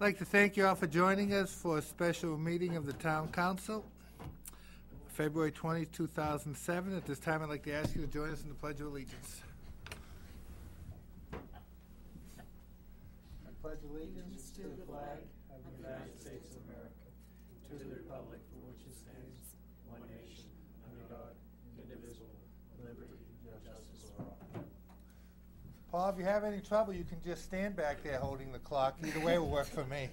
I'd like to thank you all for joining us for a special meeting of the Town Council, February 20, 2007. At this time, I'd like to ask you to join us in the Pledge of Allegiance. I pledge allegiance to the flag of the United States of America, to the republic for which it stands, one nation, under God, indivisible, with liberty and justice for all. Paul, if you have any trouble, you can just stand back there holding the clock. Either way will work for me.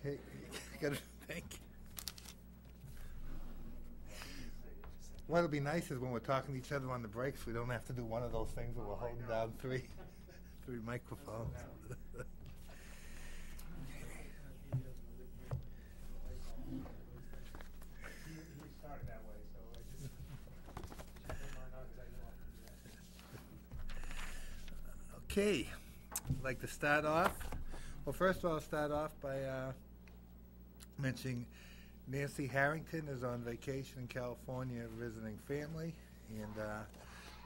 Okay, thank you. What'll be nice is when we're talking to each other on the breaks, we don't have to do one of those things where we're holding down three microphones. Okay, I'd like to start off. Well, first of all, I'll start off by mentioning Nancy Harrington is on vacation in California visiting family, and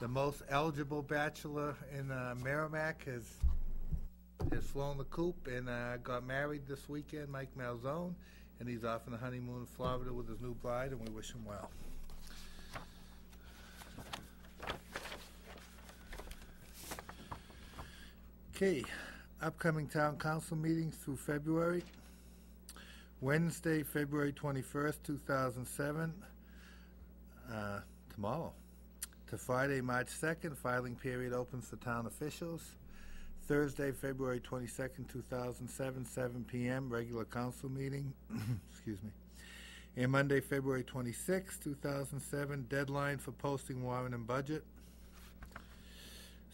the most eligible bachelor in Merrimack has flown the coop and got married this weekend, Mike Malzone, and he's off on a honeymoon in Florida with his new bride, and we wish him well. Okay, upcoming town council meetings through February. Wednesday, February 21st, 2007, tomorrow, to Friday, March 2nd, filing period opens for town officials. Thursday, February 22nd, 2007, 7 p.m., regular council meeting. Excuse me. And Monday, February 26th, 2007, deadline for posting warrant and budget.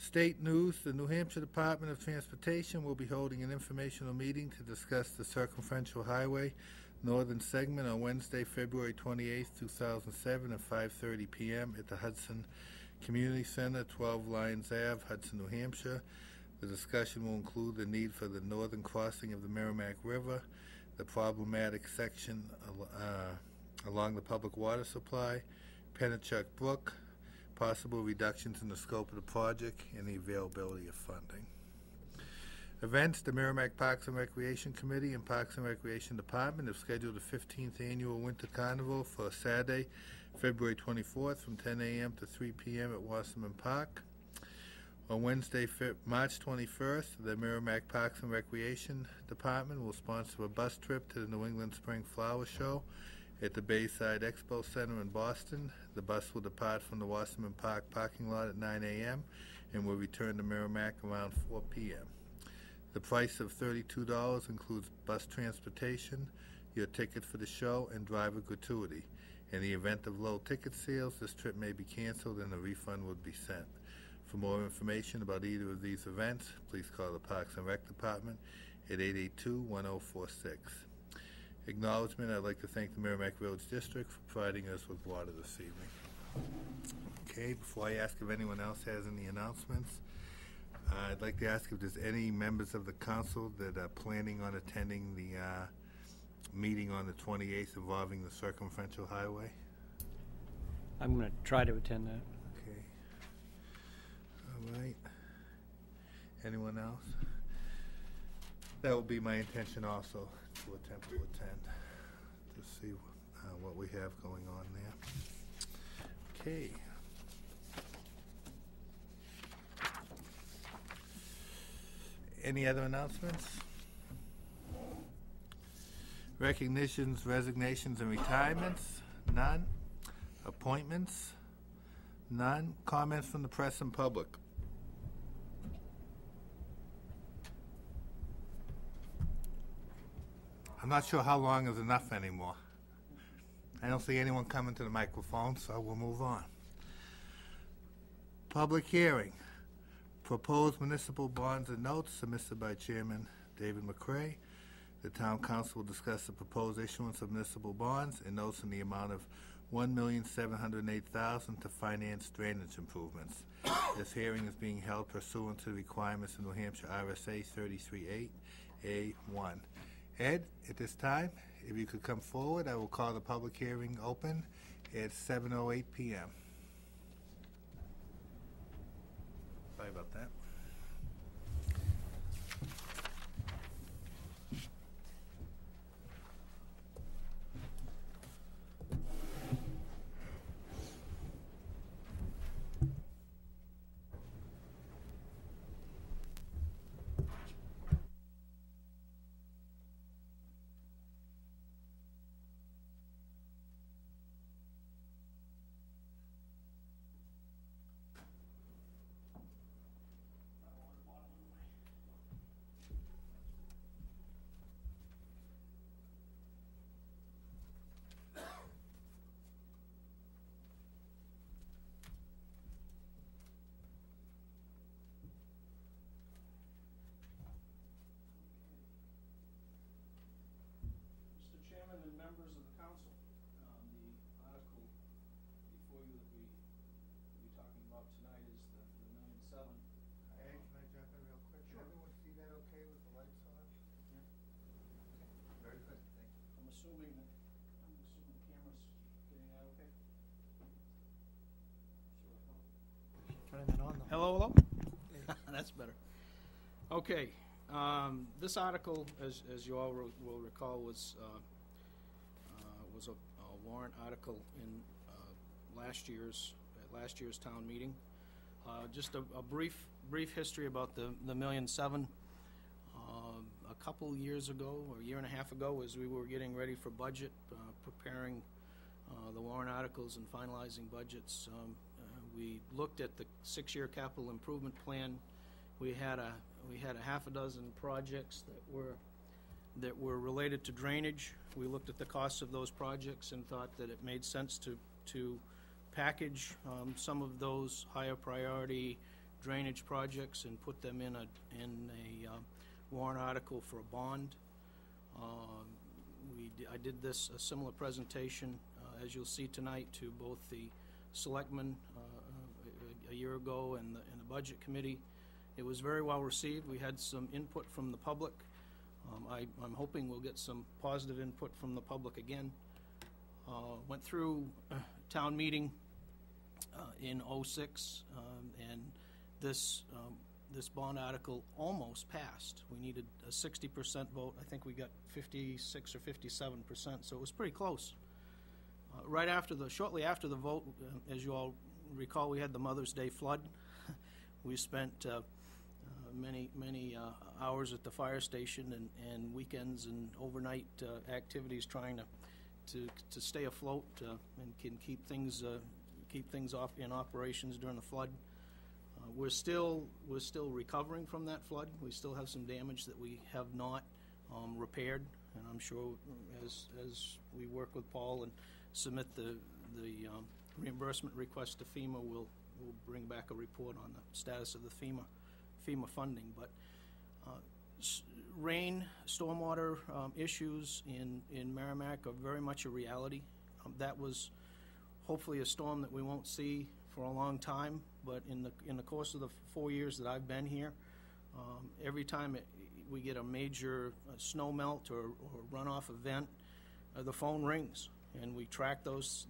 State news, the New Hampshire Department of Transportation will be holding an informational meeting to discuss the Circumferential Highway Northern Segment on Wednesday, February 28, 2007 at 5:30 p.m. at the Hudson Community Center, 12 Lyons Ave, Hudson, New Hampshire. The discussion will include the need for the northern crossing of the Merrimack River, the problematic section along the public water supply, Pennachuck Brook, possible reductions in the scope of the project, and the availability of funding. Events, the Merrimack Parks and Recreation Committee and Parks and Recreation Department have scheduled the 15th Annual Winter Carnival for Saturday, February 24th from 10 a.m. to 3 p.m. at Wasserman Park. On Wednesday, March 21st, the Merrimack Parks and Recreation Department will sponsor a bus trip to the New England Spring Flower Show at the Bayside Expo Center in Boston. The bus will depart from the Wasserman Park parking lot at 9 a.m. and will return to Merrimack around 4 p.m. The price of $32 includes bus transportation, your ticket for the show, and driver gratuity. In the event of low ticket sales, this trip may be canceled and a refund would be sent. For more information about either of these events, please call the Parks and Rec Department at 882-1046. Acknowledgement, I'd like to thank the Merrimack Village District for providing us with water this evening. Okay, before I ask if anyone else has any announcements, I'd like to ask if there's any members of the council that are planning on attending the meeting on the 28th involving the Circumferential Highway. I'm going to try to attend that. Okay. All right. Anyone else? That will be my intention also, to attempt to attend, to see what we have going on there. Okay. Any other announcements? Recognitions, resignations, and retirements? None. Appointments? None. Comments from the press and public? I'm not sure how long is enough anymore. I don't see anyone coming to the microphone, so we'll move on. Public hearing. Proposed municipal bonds and notes submitted by Chairman David McCray. The Town Council will discuss the proposed issuance of municipal bonds and notes in the amount of $1,708,000 to finance drainage improvements. This hearing is being held pursuant to the requirements of New Hampshire RSA 33(8)(a)(1). Ed, at this time, if you could come forward, I will call the public hearing open at 7:08 p.m. Sorry about that. Mr. Chairman and members of the council, the article before you that we'll be talking about tonight is the $1,000,007. Hey, can I jump in real quick? Sure. Can everyone see that okay with the lights on? Yeah. Very good, thank you. I'm assuming the camera's getting that okay? Turning it on though. Hello, hello? That's better. Okay, this article, as you all will recall, was a warrant article in last year's town meeting. Just a brief history about the $1,000,007. A couple years ago, or a year and a half ago, as we were getting ready for budget, preparing the warrant articles and finalizing budgets, we looked at the 6-year capital improvement plan. We had a half a dozen projects that were related to drainage. We looked at the costs of those projects and thought that it made sense to package some of those higher priority drainage projects and put them in a warrant article for a bond. I did a similar presentation, as you'll see tonight, to both the selectmen a year ago and the budget committee. It was very well received. We had some input from the public. I'm hoping we'll get some positive input from the public again. Went through town meeting in '06, and this bond article almost passed. We needed a 60% vote. I think we got 56 or 57%, so it was pretty close. Shortly after the vote, as you all recall, we had the Mother's Day flood. We spent many hours at the fire station and weekends and overnight activities trying to stay afloat and can keep things off in operations during the flood. We're still recovering from that flood. We still have some damage that we have not repaired, and I'm sure as we work with Paul and submit the reimbursement request to FEMA, we'll bring back a report on the status of the FEMA funding. But rain, stormwater issues in Merrimack are very much a reality. That was hopefully a storm that we won't see for a long time, but in the course of the 4 years that I've been here, every time we get a major snow melt or runoff event, the phone rings, and we track those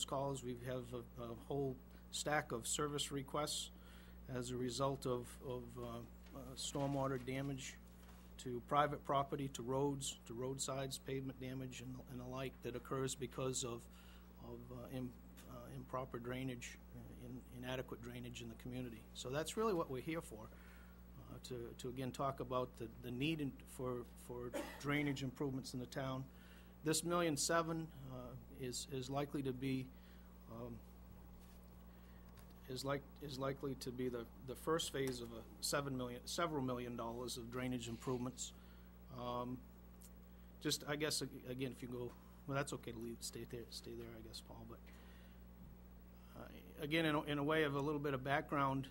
calls. We have a whole stack of service requests as a result of stormwater damage to private property, to roads, to roadsides, pavement damage, and the like that occurs because of improper drainage, inadequate drainage in the community. So that's really what we're here for, to again talk about the need for drainage improvements in the town. This $1,000,007 is likely to be likely to be the first phase of several million dollars of drainage improvements. Just, I guess, again, if you go, well, that's okay to stay there, I guess, Paul. But again, in a way of a little bit of background,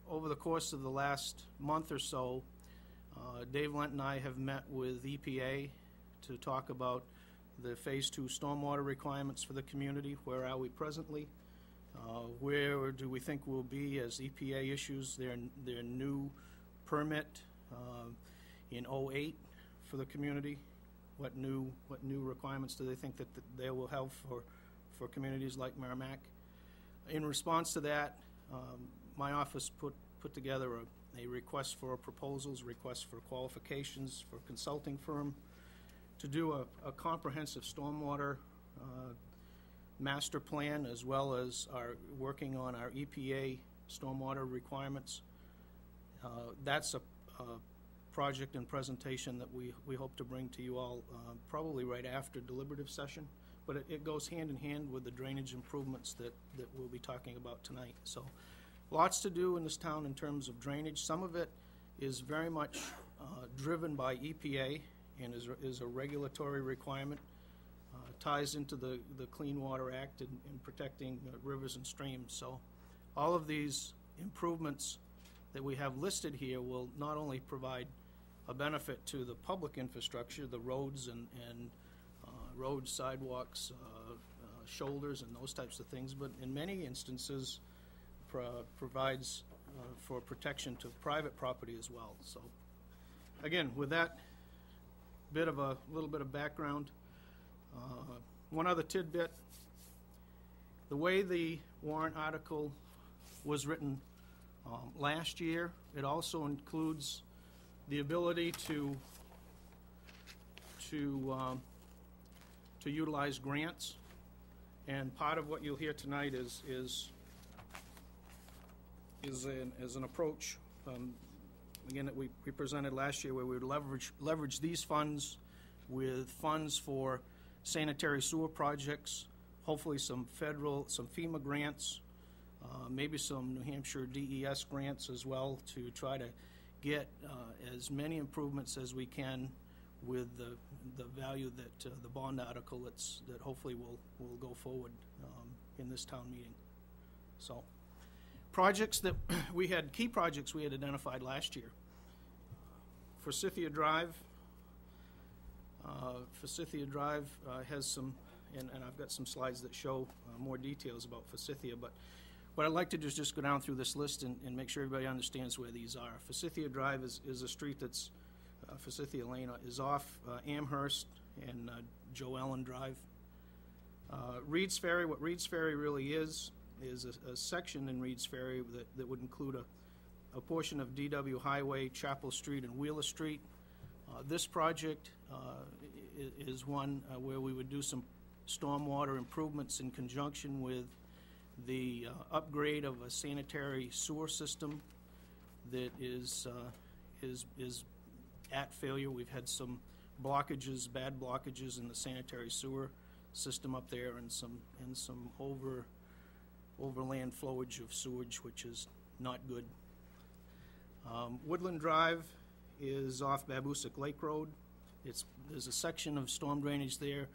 over the course of the last month or so, Dave Lent and I have met with EPA to talk about the Phase 2 stormwater requirements for the community. Where are we presently? Where do we think we'll be as EPA issues their new permit in '08 for the community? What new requirements do they think that they will have for communities like Merrimack? In response to that, my office put together a request for proposals, request for qualifications for a consulting firm to do a comprehensive stormwater master plan, as well as working on our EPA stormwater requirements. That's a project and presentation that we hope to bring to you all probably right after deliberative session, but it goes hand in hand with the drainage improvements that we'll be talking about tonight. So lots to do in this town in terms of drainage. Some of it is very much driven by EPA and is a regulatory requirement, ties into the Clean Water Act and protecting rivers and streams. So all of these improvements that we have listed here will not only provide a benefit to the public infrastructure, the roads and roads, sidewalks, shoulders, and those types of things, but in many instances provides for protection to private property as well. So again, with that little bit of background, one other tidbit: the way the warrant article was written last year, it also includes the ability to utilize grants, and part of what you'll hear tonight is an approach again that we presented last year, where we would leverage these funds with funds for sanitary sewer projects, hopefully some FEMA grants, maybe some New Hampshire DES grants as well, to try to get as many improvements as we can with the value that the bond article that hopefully will go forward in this town meeting. So projects that key projects we had identified last year. Forsythia Drive. Forsythia Drive has some, and I've got some slides that show more details about Forsythia, but what I'd like to do is just go down through this list and make sure everybody understands where these are. Forsythia Drive is a street that's, Forsythia Lane is off Amherst and Joe Allen Drive. Reed's Ferry, what Reed's Ferry really is a section in Reed's Ferry that would include a portion of DW Highway, Chapel Street, and Wheeler Street. This project is one where we would do some stormwater improvements in conjunction with the upgrade of a sanitary sewer system that is at failure. We've had some blockages, bad blockages in the sanitary sewer system up there, and some overland flowage of sewage, which is not good. Woodland Drive is off Babusick Lake Road. There's a section of storm drainage there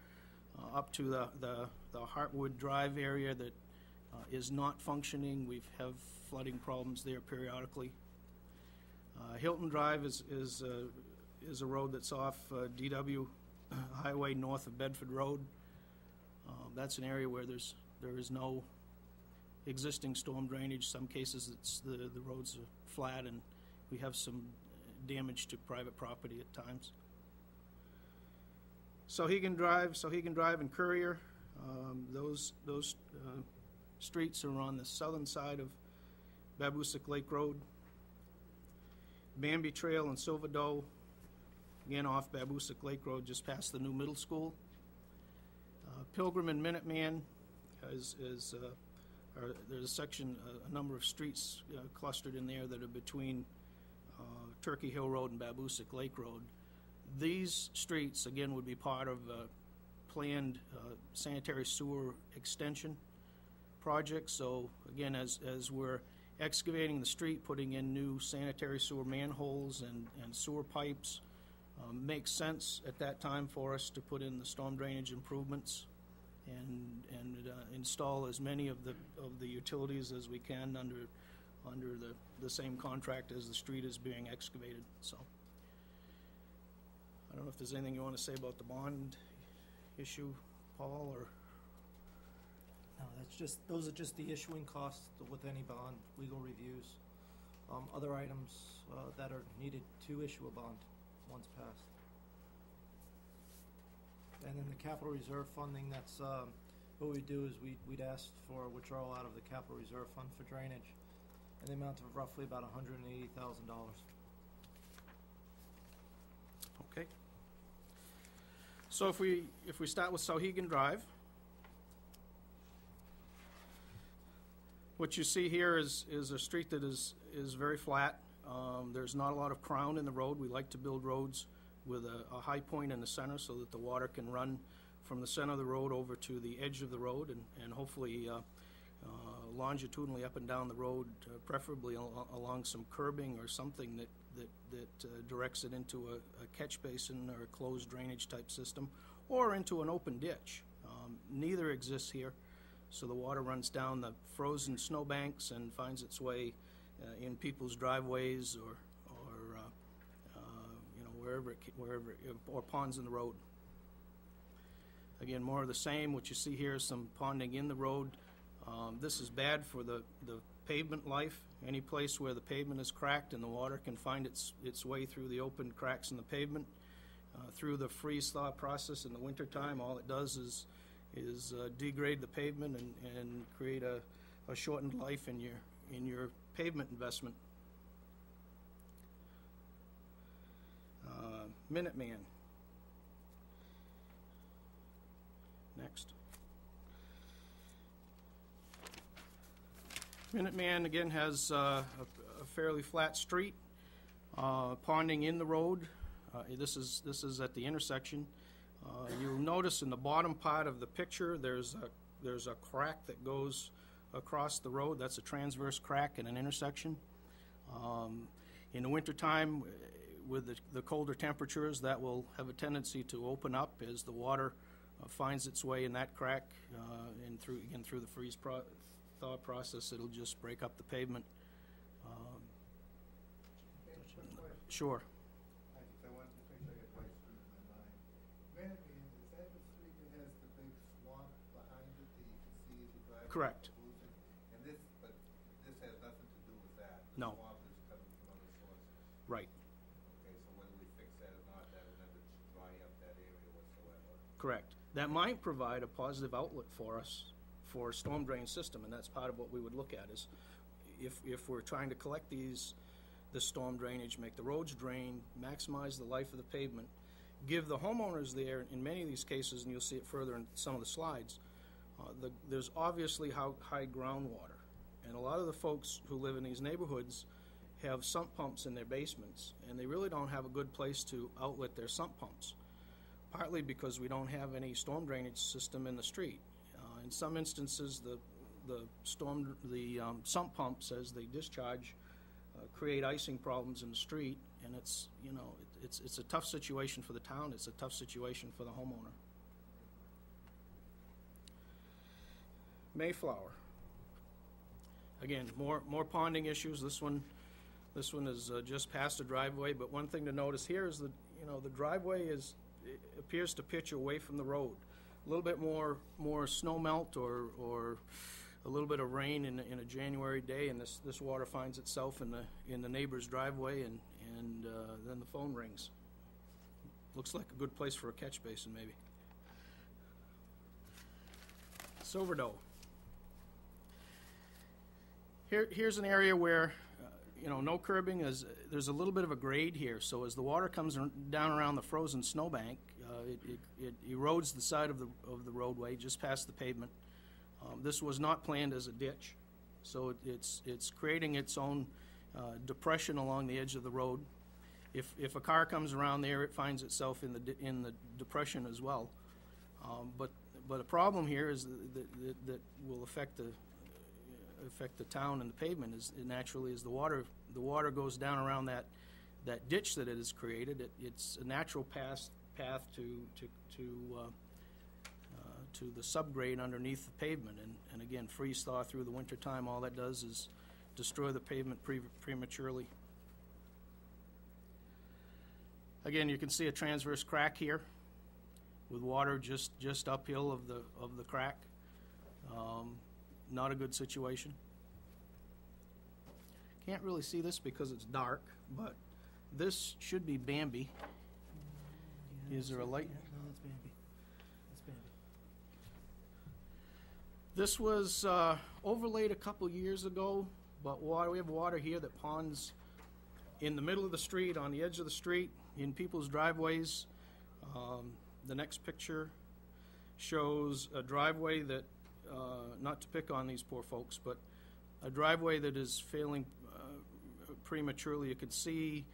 up to the Hartwood Drive area that is not functioning. We have flooding problems there periodically. Hilton Drive is a road that's off DW Highway north of Bedford Road. That's an area where there is no existing storm drainage. Some cases the roads are flat, and we have some damage to private property at times. Sohegan Drive and Courier, those streets are on the southern side of Babusick Lake Road. Bambi Trail and Silver Doe, again off Babusick Lake Road, just past the new middle school. Pilgrim and Minuteman there's a section, a number of streets clustered in there that are between Turkey Hill Road and Babusick Lake Road. These streets, again, would be part of a planned sanitary sewer extension project. So, again, as we're excavating the street, putting in new sanitary sewer manholes and sewer pipes, makes sense at that time for us to put in the storm drainage improvements and install as many of the utilities as we can under the same contract as the street is being excavated. So I don't know if there's anything you want to say about the bond issue, Paul, or? No, those are just the issuing costs with any bond, legal reviews, other items that are needed to issue a bond once passed. And then the capital reserve funding, that's what we do is we'd ask for withdrawal out of the capital reserve fund for drainage. in the amount of roughly about $180,000. Okay. So if we start with Sauhegan Drive, what you see here is a street that is very flat. There's not a lot of crown in the road. We like to build roads with a high point in the center so that the water can run from the center of the road over to the edge of the road and hopefully longitudinally up and down the road, preferably along some curbing or something that directs it into a catch basin or a closed drainage type system or into an open ditch. Neither exists here, so the water runs down the frozen snowbanks and finds its way in people's driveways or wherever or ponds in the road. Again, more of the same. What you see here is some ponding in the road. This is bad for the pavement life. Any place where the pavement is cracked and the water can find its way through the open cracks in the pavement. Through the freeze-thaw process in the wintertime, all it does is degrade the pavement and create a shortened life in your pavement investment. Minuteman. Next. Minuteman again has a fairly flat street, ponding in the road. This is at the intersection. You'll notice in the bottom part of the picture there's a crack that goes across the road. That's a transverse crack in an intersection. In the wintertime, with the colder temperatures, that will have a tendency to open up as the water finds its way in that crack, and through the freeze-thaw process, it'll just break up the pavement. Sure. I wanted to make sure I got the right street in my mind. Minuteman, is that the street that has the big swamp behind it that you can see as you drive? Correct. And this has nothing to do with that. No. The swamp is coming from other sources. Right. Okay, so whether we fix that or not, that will never dry up that area whatsoever. Correct. That might provide a positive outlet for us for a storm drain system, and that's part of what we would look at is if we're trying to collect the storm drainage, make the roads drain, maximize the life of the pavement, give the homeowners there, in many of these cases, and you'll see it further in some of the slides, there's obviously high groundwater. And a lot of the folks who live in these neighborhoods have sump pumps in their basements, and they really don't have a good place to outlet their sump pumps, partly because we don't have any storm drainage system in the street. In some instances, the sump pumps, as they discharge, create icing problems in the street, and it's a tough situation for the town. It's a tough situation for the homeowner. Mayflower. Again, more ponding issues. This one is just past the driveway. But one thing to notice here is that the driveway appears to pitch away from the road. A little bit more snow melt or a little bit of rain in a January day, and this water finds itself in the neighbor's driveway, and then the phone rings. Looks like a good place for a catch basin, maybe. Silverdoe. Here's an area where no curbing. There's a little bit of a grade here, so as the water comes down around the frozen snowbank, it erodes the side of the roadway just past the pavement. This was not planned as a ditch, so it's creating its own depression along the edge of the road. If a car comes around there, it finds itself in the depression as well. But a problem here is that will affect the town and the pavement is naturally as the water goes down around that ditch that it has created. It's a natural path to the subgrade underneath the pavement, and again, freeze thaw through the winter time. All that does is destroy the pavement prematurely. Again, you can see a transverse crack here with water just uphill of the crack. Not a good situation. Can't really see this because it's dark, but this should be Bambi. Is there a light? No, that's Bambi. That's Bambi. This was overlaid a couple years ago but water, we have water here that ponds in the middle of the street, on the edge of the street, in people's driveways. The next picture shows a driveway that, not to pick on these poor folks, but a driveway that is failing prematurely. You can see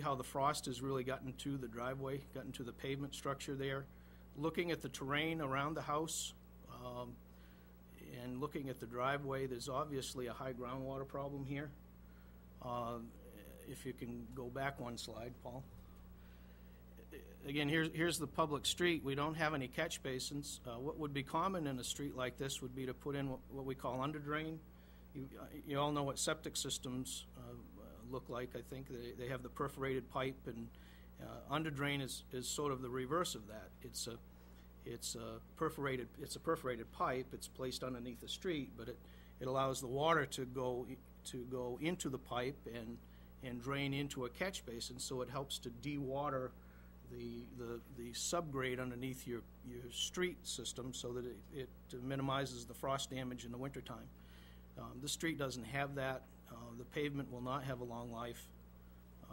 how the frost has really gotten to the driveway, gotten to the pavement structure there. Looking at the terrain around the house, and looking at the driveway, there's obviously a high groundwater problem here. If you can go back one slide, Paul. Again, here's the public street. We don't have any catch basins. What would be common in a street like this would be to put in what we call under drain. You all know what septic systems look like. I think they have the perforated pipe, and under drain is sort of the reverse of that. It's a perforated pipe. It's placed underneath the street, but it allows the water to go into the pipe and drain into a catch basin, so it helps to de-water the subgrade underneath your street system, so that it minimizes the frost damage in the wintertime. This street doesn't have that. The pavement will not have a long life.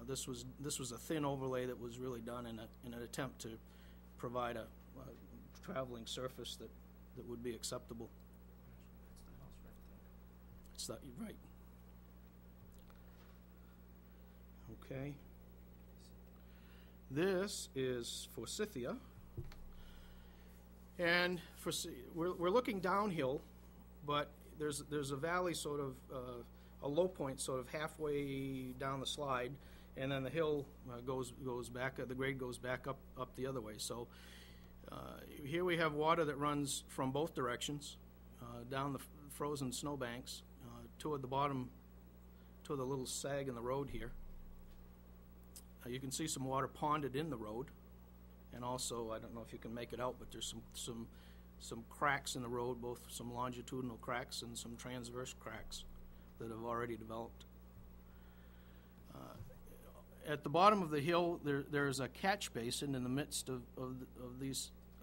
This was a thin overlay that was really done in an attempt to provide a traveling surface that would be acceptable. It's that, right. Okay. This is Forsythia, and we're looking downhill, but there's a valley, sort of a low point, sort of halfway down the slide, and then the hill goes back. The grade goes back up the other way. So here we have water that runs from both directions down the frozen snowbanks toward the bottom, toward the little sag in the road here. You can see some water ponded in the road, and also, I don't know if you can make it out, but there's some cracks in the road, both some longitudinal cracks and some transverse cracks that have already developed. At the bottom of the hill, there's a catch basin in the midst of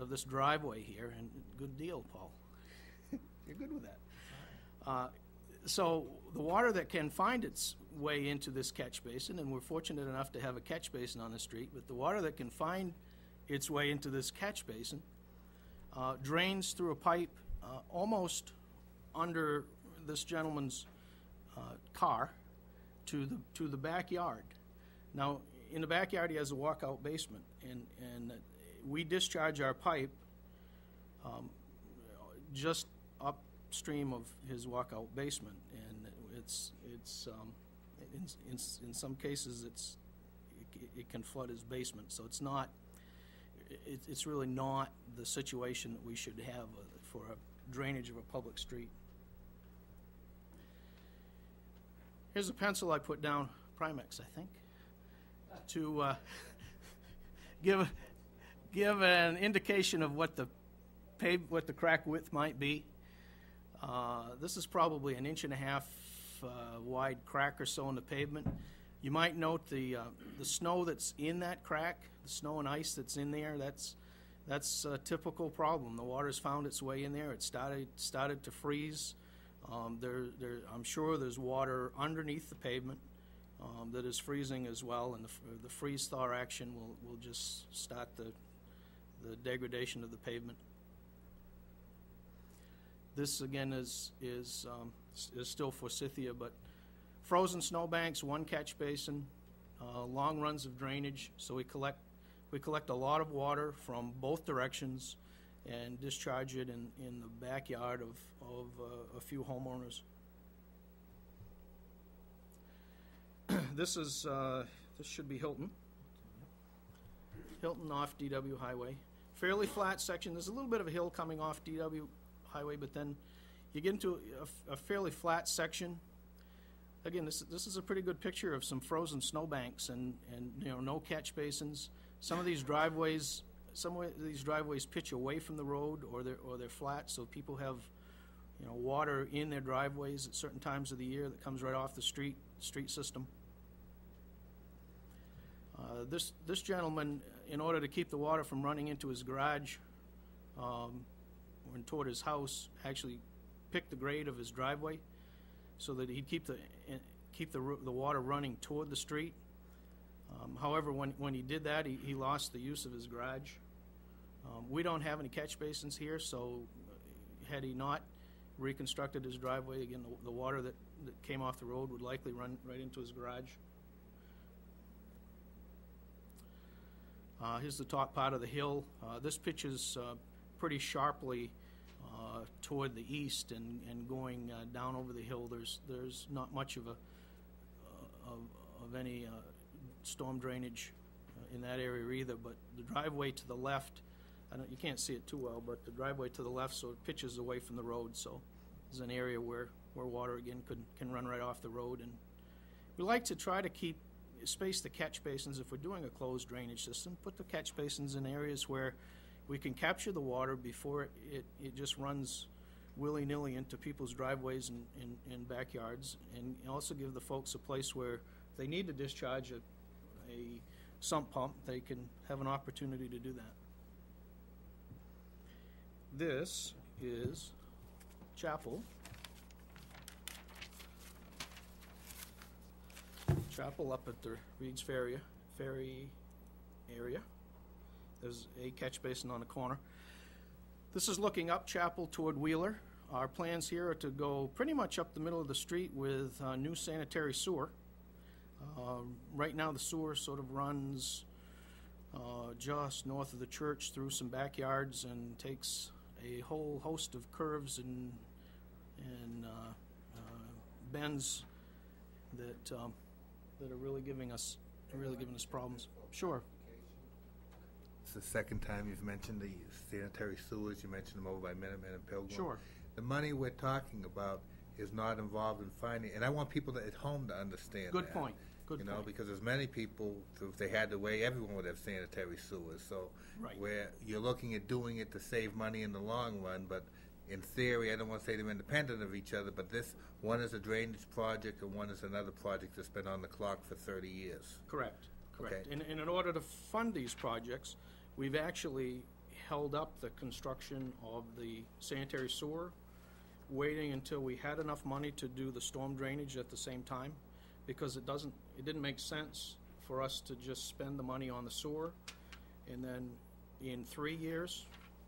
this driveway here, and good deal, Paul. You're good with that. So the water that can find its way into this catch basin, and we're fortunate enough to have a catch basin on the street, but the water that can find its way into this catch basin drains through a pipe almost under this gentleman's car to the backyard. Now, in the backyard, he has a walkout basement, and we discharge our pipe just upstream of his walkout basement, and it's in some cases it can flood his basement. So it's really not the situation that we should have for a drainage of a public street. Here's a pencil I put down, Primex, I think, to give an indication of what the crack width might be. This is probably 1.5 inches wide crack or so in the pavement. You might note the snow that's in that crack, the snow and ice that's in there. That's a typical problem. The water's found its way in there. It started to freeze. I'm sure there's water underneath the pavement that is freezing as well, and the freeze-thaw action will just start the degradation of the pavement. This again is still Forsythia, but frozen snowbanks, one catch basin, long runs of drainage. So we collect a lot of water from both directions and discharge it in the backyard of a few homeowners. This should be Hilton off DW Highway. Fairly flat section. There's a little bit of a hill coming off DW Highway, but then you get into a fairly flat section. Again, this is a pretty good picture of some frozen snowbanks and no catch basins. Some of these driveways pitch away from the road, or they're flat, so people have water in their driveways at certain times of the year that comes right off the street system. This gentleman, in order to keep the water from running into his garage and toward his house, actually picked the grade of his driveway. so that he'd keep the water running toward the street. However, when he did that, he lost the use of his garage. We don't have any catch basins here, so had he not reconstructed his driveway, again, the water that came off the road would likely run right into his garage. Here's the top part of the hill. This pitches pretty sharply toward the east and going down over the hill. There's not much of any storm drainage in that area either, but the driveway to the left, you can't see it too well, but the driveway to the left, so it pitches away from the road, so there's an area where water again can run right off the road. And we like to try to space the catch basins. If we're doing a closed drainage system, put the catch basins in areas where we can capture the water before it just runs willy-nilly into people's driveways and backyards, and also give the folks a place where if they need to discharge a sump pump, they can have an opportunity to do that. This is Chapel. Chapel up at the Reed's Ferry area. There's a catch basin on the corner. This is looking up Chapel toward Wheeler. Our plans here are to go pretty much up the middle of the street with new sanitary sewer. Right now the sewer sort of runs just north of the church through some backyards and takes a whole host of curves and bends that are really giving us problems. Sure. It's the second time you've mentioned the sanitary sewers. You mentioned them over by Merrimack and Pilgrim. Sure. The money we're talking about is not involved in finding, and I want people at home to understand Good that. point. Good you know, point. because there's many people, if they had the way, everyone would have sanitary sewers. So Right. where you're looking at doing it to save money in the long run, but in theory, I don't want to say they're independent of each other, but this one is a drainage project and one is another project that's been on the clock for 30 years. Correct. Okay. And in order to fund these projects, we've actually held up the construction of the sanitary sewer, waiting until we had enough money to do the storm drainage at the same time, because it didn't make sense for us to just spend the money on the sewer and then in 3 years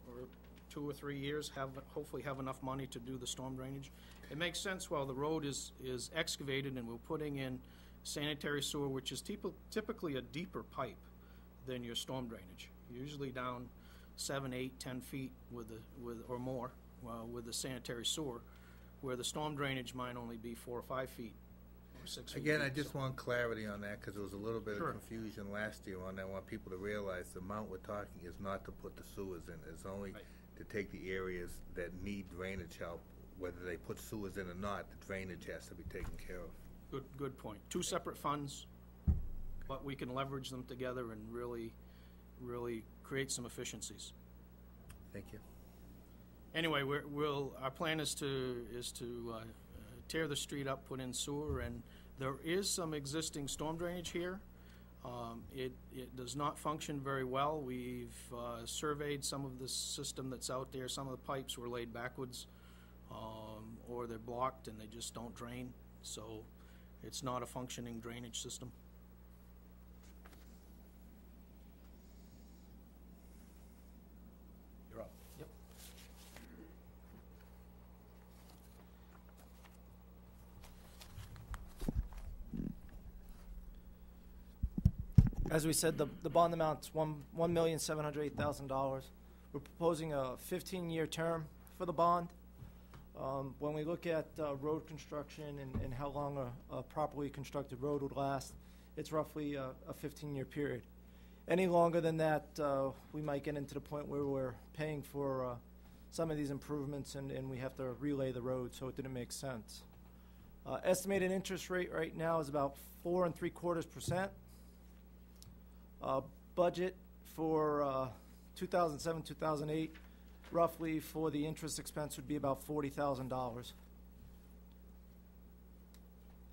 or 2 or 3 years hopefully have enough money to do the storm drainage. It makes sense while the road is excavated and we're putting in sanitary sewer, which is typically a deeper pipe than your storm drainage. Usually down 7, 8, 10 feet or more with the sanitary sewer, where the storm drainage might only be 4 or 5 feet or 6 feet. Again, I deep. just want clarity on that because there was a little bit Sure. of confusion last year on that. I want people to realize the amount we're talking is not to put the sewers in. It's only Right. to take the areas that need drainage help. Whether they put sewers in or not, the drainage has to be taken care of. Good point. 2 separate funds, but we can leverage them together and really create some efficiencies. Thank you. Anyway, our plan is to tear the street up, put in sewer, and there is some existing storm drainage here. It does not function very well. We've surveyed some of the system that's out there. Some of the pipes were laid backwards, or they're blocked and they just don't drain. So it's not a functioning drainage system. You're up. Yep. As we said, the bond amount's $1,708,000. We're proposing a 15-year term for the bond. When we look at road construction and how long a properly constructed road would last, it's roughly a 15-year period. Any longer than that, we might get into the point where we're paying for some of these improvements and we have to relay the road, so it didn't make sense. Estimated interest rate right now is about 4.75%. Budget for 2007-2008, roughly for the interest expense would be about $40,000.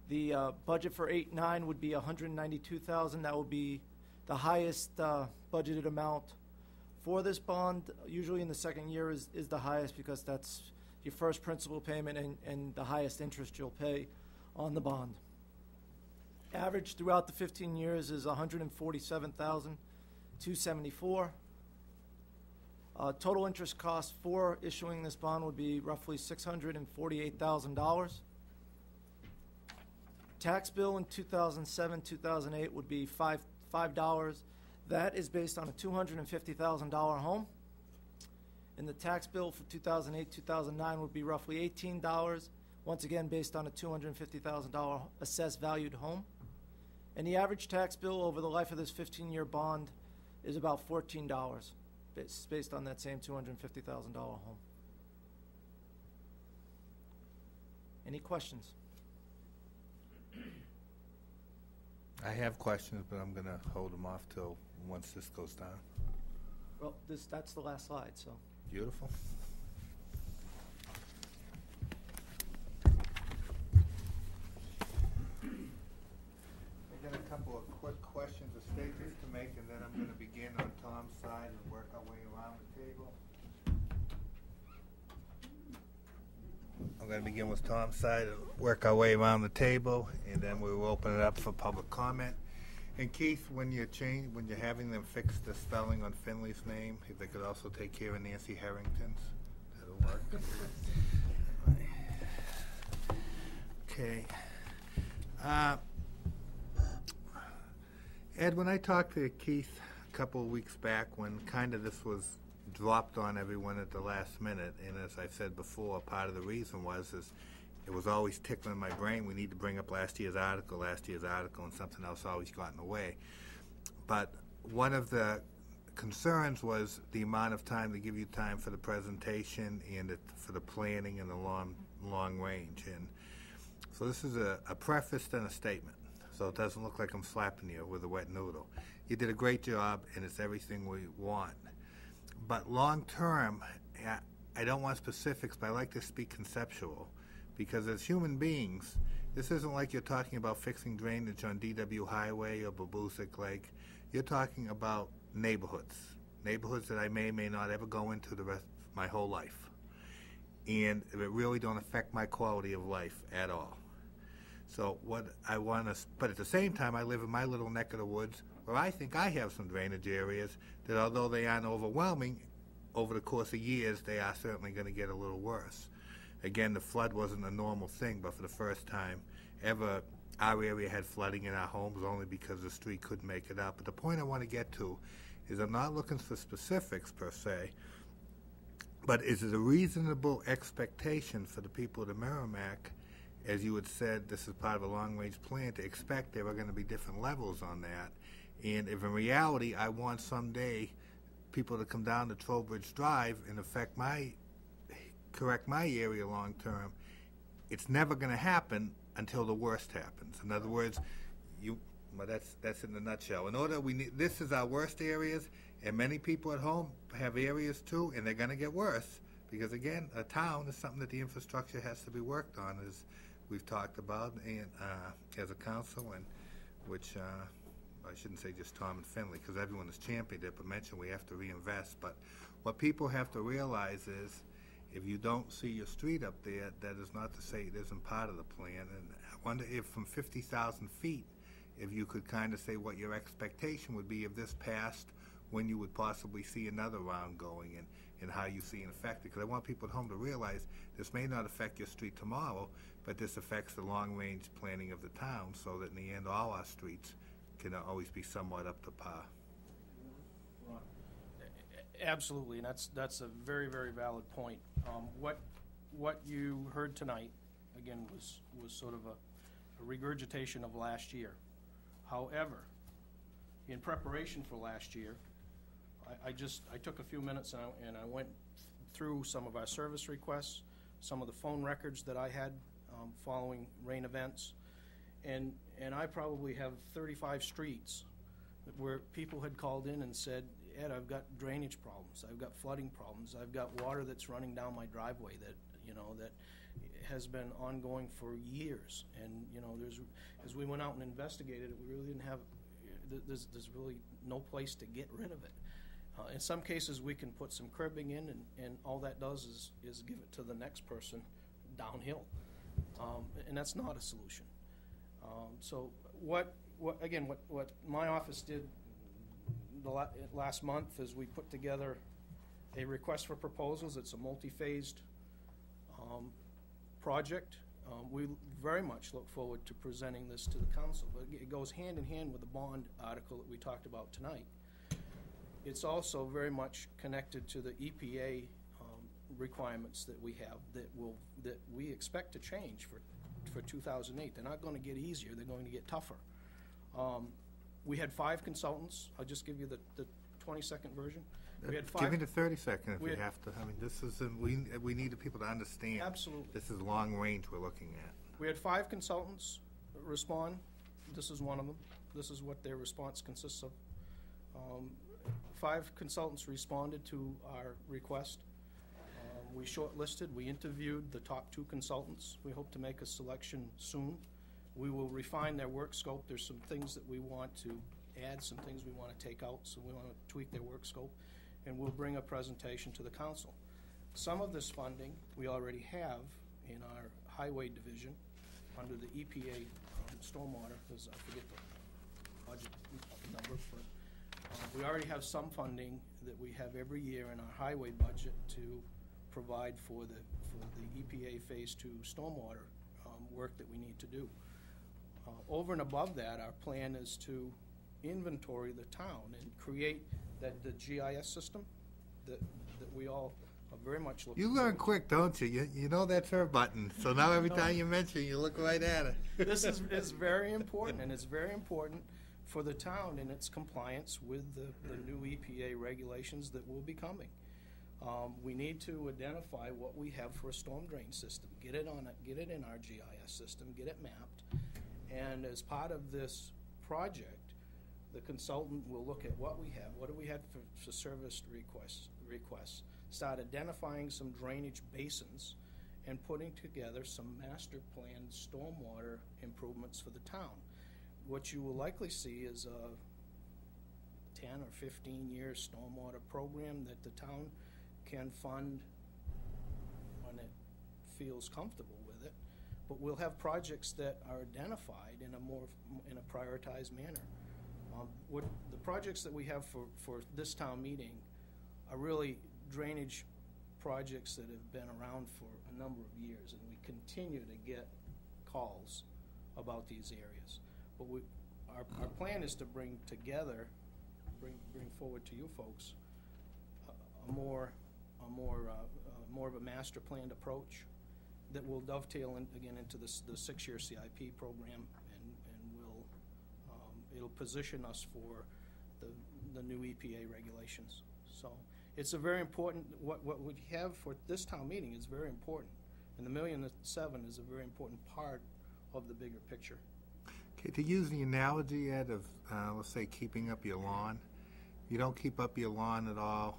The budget for 8-9 would be $192,000. That would be the highest budgeted amount for this bond. Usually in the second year is the highest because that's your first principal payment and the highest interest you'll pay on the bond. Average throughout the 15 years is $147,274. Total interest cost for issuing this bond would be roughly $648,000. Tax bill in 2007, 2008 would be $5. That is based on a $250,000 home. And the tax bill for 2008, 2009 would be roughly $18, once again based on a $250,000 assessed valued home. And the average tax bill over the life of this 15-year bond is about $14, based on that same $250,000 home. Any questions? I have questions, but I'm going to hold them off till once this goes down. Well, that's the last slide, so. Beautiful. I got a couple of quick questions or statements to make, and then I'm going to begin on Tom's side and work our way around the table. I'm going to begin with Tom's side and work our way around the table, and then we'll open it up for public comment. And Keith, when you're having them fix the spelling on Finley's name, if they could also take care of Nancy Harrington's, that'll work. Okay. Ed, when I talked to Keith a couple of weeks back, when kind of this was dropped on everyone at the last minute, and as I said before, part of the reason was it was always tickling my brain. We need to bring up last year's article, and something else always got in the way. But one of the concerns was the amount of time to give you time for the presentation and for the planning and the long range. And so this is a preface and a statement, so it doesn't look like I'm slapping you with a wet noodle. You did a great job, and it's everything we want. But long term, I don't want specifics, but I like to speak conceptual. Because as human beings, this isn't like you're talking about fixing drainage on DW Highway or Babuzik Lake. You're talking about neighborhoods that I may or may not ever go into the rest of my whole life. And it really don't affect my quality of life at all. So what I want to, but at the same time, I live in my little neck of the woods where I think I have some drainage areas that, although they aren't overwhelming, over the course of years, they are certainly going to get a little worse. Again, the flood wasn't a normal thing, but for the first time ever, our area had flooding in our homes only because the street couldn't make it up. But the point I want to get to is I'm not looking for specifics per se, but is it a reasonable expectation for the people of the Merrimack, as you had said, this is part of a long-range plan, to expect there are going to be different levels on that? And if in reality I want someday people to come down to Trowbridge Drive and correct my area long term, it's never going to happen until the worst happens. In other words, that's in a nutshell. In order, this is our worst areas, and many people at home have areas too, and they're going to get worse because, again, a town is something that the infrastructure has to be worked on, as we've talked about, and as a council, and which I shouldn't say just Tom and Finley, because everyone has championed it, but mentioned we have to reinvest. But what people have to realize is, if you don't see your street up there, that is not to say it isn't part of the plan. And I wonder if from 50,000 feet, if you could kind of say what your expectation would be if this passed, when you would possibly see another round going, and how you see it affected. Because I want people at home to realize this may not affect your street tomorrow, but this affects the long-range planning of the town, so that in the end all our streets can always be somewhat up to par. Absolutely, and that's a very, very valid point. What you heard tonight, again, was sort of a regurgitation of last year. However, in preparation for last year, I took a few minutes and I went through some of our service requests, some of the phone records that I had following rain events, and I probably have 35 streets where people had called in and said, Ed, I've got drainage problems, I've got flooding problems, I've got water that's running down my driveway that has been ongoing for years. And as we went out and investigated it, we really didn't have, there's really no place to get rid of it. In some cases, we can put some curbing in, and all that does is give it to the next person downhill. And that's not a solution. So what my office did last month is we put together a request for proposals. It's a multi-phased project. We very much look forward to presenting this to the council, but it goes hand in hand with the bond article that we talked about tonight. It's also very much connected to the EPA requirements that we have that we expect to change for 2008. They're not going to get easier, they're going to get tougher. We had 5 consultants. I'll just give you the 20-second version. We had 5. Give me the 30-second if you have to. I mean, this is, we need the people to understand. Absolutely. This is long range we're looking at. We had 5 consultants respond. This is one of them. This is what their response consists of. 5 consultants responded to our request. We shortlisted, we interviewed the top 2 consultants. We hope to make a selection soon. We will refine their work scope. There's some things that we want to add, some things we want to take out, so we want to tweak their work scope, and we'll bring a presentation to the council. Some of this funding we already have in our highway division under the EPA stormwater, because I forget the budget number, but we already have some funding that we have every year in our highway budget to provide for the EPA Phase 2 stormwater work that we need to do. Over and above that, our plan is to inventory the town and create the GIS system that we all are very much looking You forward learn to. quick, don't you? You know that's her button. So now every time you mention it, you look right at it. This is very important, and it's very important for the town in its compliance with the new EPA regulations that will be coming. We need to identify what we have for a storm drain system, get it in our GIS system, get it mapped, and as part of this project, the consultant will look at what we have, what do we have for service requests, start identifying some drainage basins, and putting together some master plan stormwater improvements for the town. What you will likely see is a 10 or 15-year stormwater program that the town can fund when it feels comfortable with it, but we'll have projects that are identified in a prioritized manner. What the projects that we have for this town meeting are really drainage projects that have been around for a number of years, and we continue to get calls about these areas. But our plan is to bring forward to you folks more of a master planned approach that will dovetail into the 6-year CIP program, and will it'll position us for the new EPA regulations. So it's a very important, what we have for this town meeting is very important, and the $1.7 million is a very important part of the bigger picture. Okay, to use the analogy, Ed, of let's say keeping up your lawn, you don't keep up your lawn at all.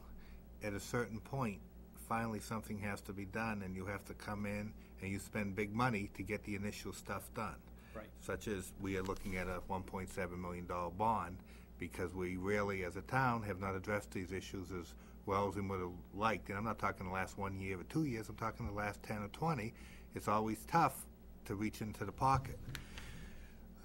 At a certain point, finally something has to be done, and you have to come in and you spend big money to get the initial stuff done. Right. Such as we are looking at a $1.7 million bond, because we really, as a town, have not addressed these issues as well as we would have liked. And I'm not talking the last 1 year or 2 years, I'm talking the last 10 or 20. It's always tough to reach into the pocket.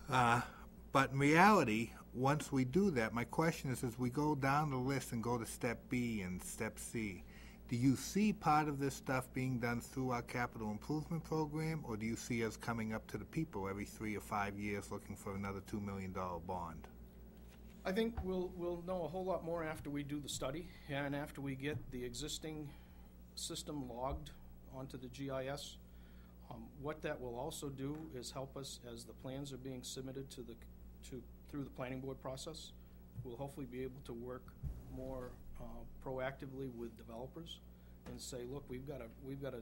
But in reality, once we do that, my question is, as we go down the list and go to step B and step C, do you see part of this stuff being done through our capital improvement program, or do you see us coming up to the people every 3 or 5 years looking for another $2 million bond? I think we'll know a whole lot more after we do the study, and after we get the existing system logged onto the GIS. What that will also do is help us as the plans are being submitted through the planning board process. We'll hopefully be able to work more proactively with developers and say, look, we've got a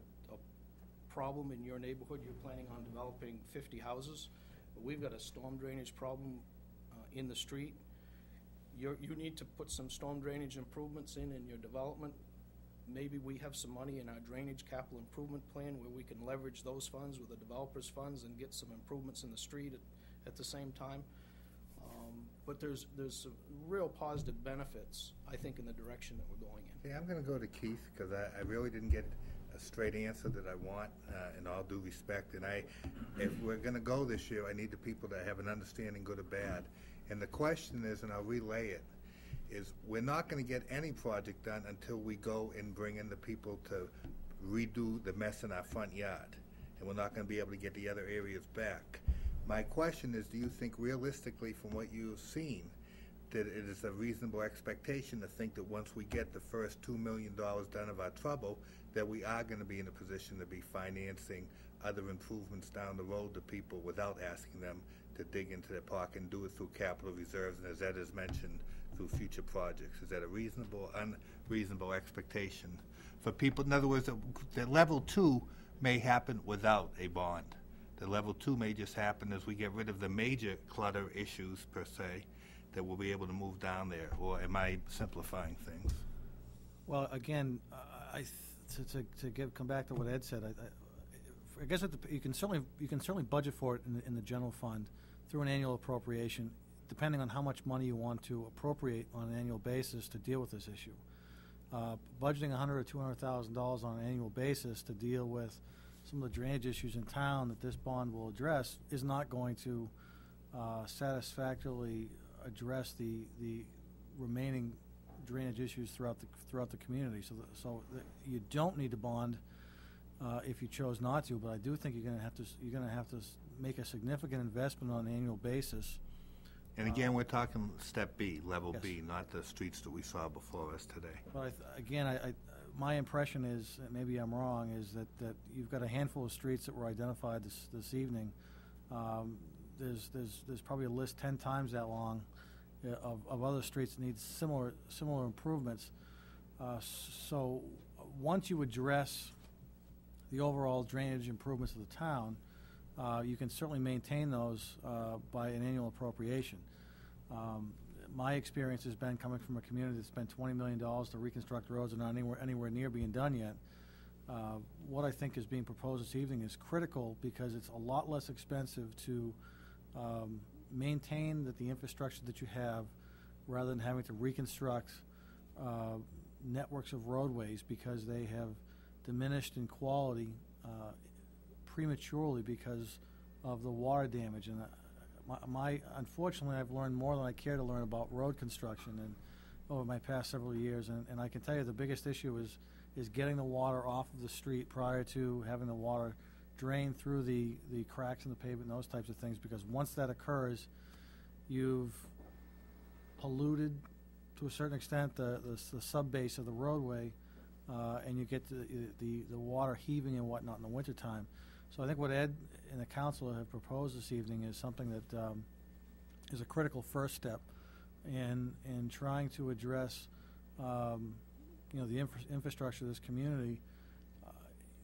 problem in your neighborhood. You're planning on developing 50 houses, but we've got a storm drainage problem in the street. You need to put some storm drainage improvements in your development. Maybe we have some money in our drainage capital improvement plan where we can leverage those funds with the developer's funds and get some improvements in the street at the same time. but there's some real positive benefits, I think, in the direction that we're going in. Yeah, I'm going to go to Keith because I really didn't get a straight answer that I want, in all due respect. And if we're going to go this year, I need the people that have an understanding, good or bad. And the question is, and I'll relay it, is we're not going to get any project done until we go and bring in the people to redo the mess in our front yard. And we're not going to be able to get the other areas back. My question is, do you think realistically from what you've seen that it is a reasonable expectation to think that once we get the first $2 million done of our trouble, that we are going to be in a position to be financing other improvements down the road to people without asking them to dig into their pocket and do it through capital reserves and, as Ed has mentioned, through future projects? Is that a reasonable, unreasonable expectation for people? In other words, that level 2 may happen without a bond. The level 2 may just happen as we get rid of the major clutter issues, per se, that we'll be able to move down there. Or am I simplifying things? Well, again, come back to what Ed said, I guess you can certainly budget for it in the general fund through an annual appropriation, depending on how much money you want to appropriate on an annual basis to deal with this issue. Budgeting $100,000 or $200,000 on an annual basis to deal with some of the drainage issues in town that this bond will address is not going to satisfactorily address the remaining drainage issues throughout the community. So you don't need to bond if you chose not to. But I do think you're going to have to make a significant investment on an annual basis. And again, we're talking step B, level Yes. B, not the streets that we saw before us today. But my impression is, and maybe I'm wrong, is that you've got a handful of streets that were identified this evening. There's probably a list 10 times that long of other streets that need similar improvements. So once you address the overall drainage improvements of the town, you can certainly maintain those by an annual appropriation. My experience has been coming from a community that spent $20 million to reconstruct roads and not anywhere near being done yet. What I think is being proposed this evening is critical because it's a lot less expensive to maintain the infrastructure that you have rather than having to reconstruct networks of roadways because they have diminished in quality prematurely because of the water damage. And unfortunately, I've learned more than I care to learn about road construction and over my past several years. And I can tell you the biggest issue is getting the water off of the street prior to having the water drain through the cracks in the pavement and those types of things, because once that occurs, you've polluted to a certain extent the sub-base of the roadway, and you get the water heaving and whatnot in the wintertime. So I think what Ed and the council have proposed this evening is something that is a critical first step in trying to address the infrastructure of this community.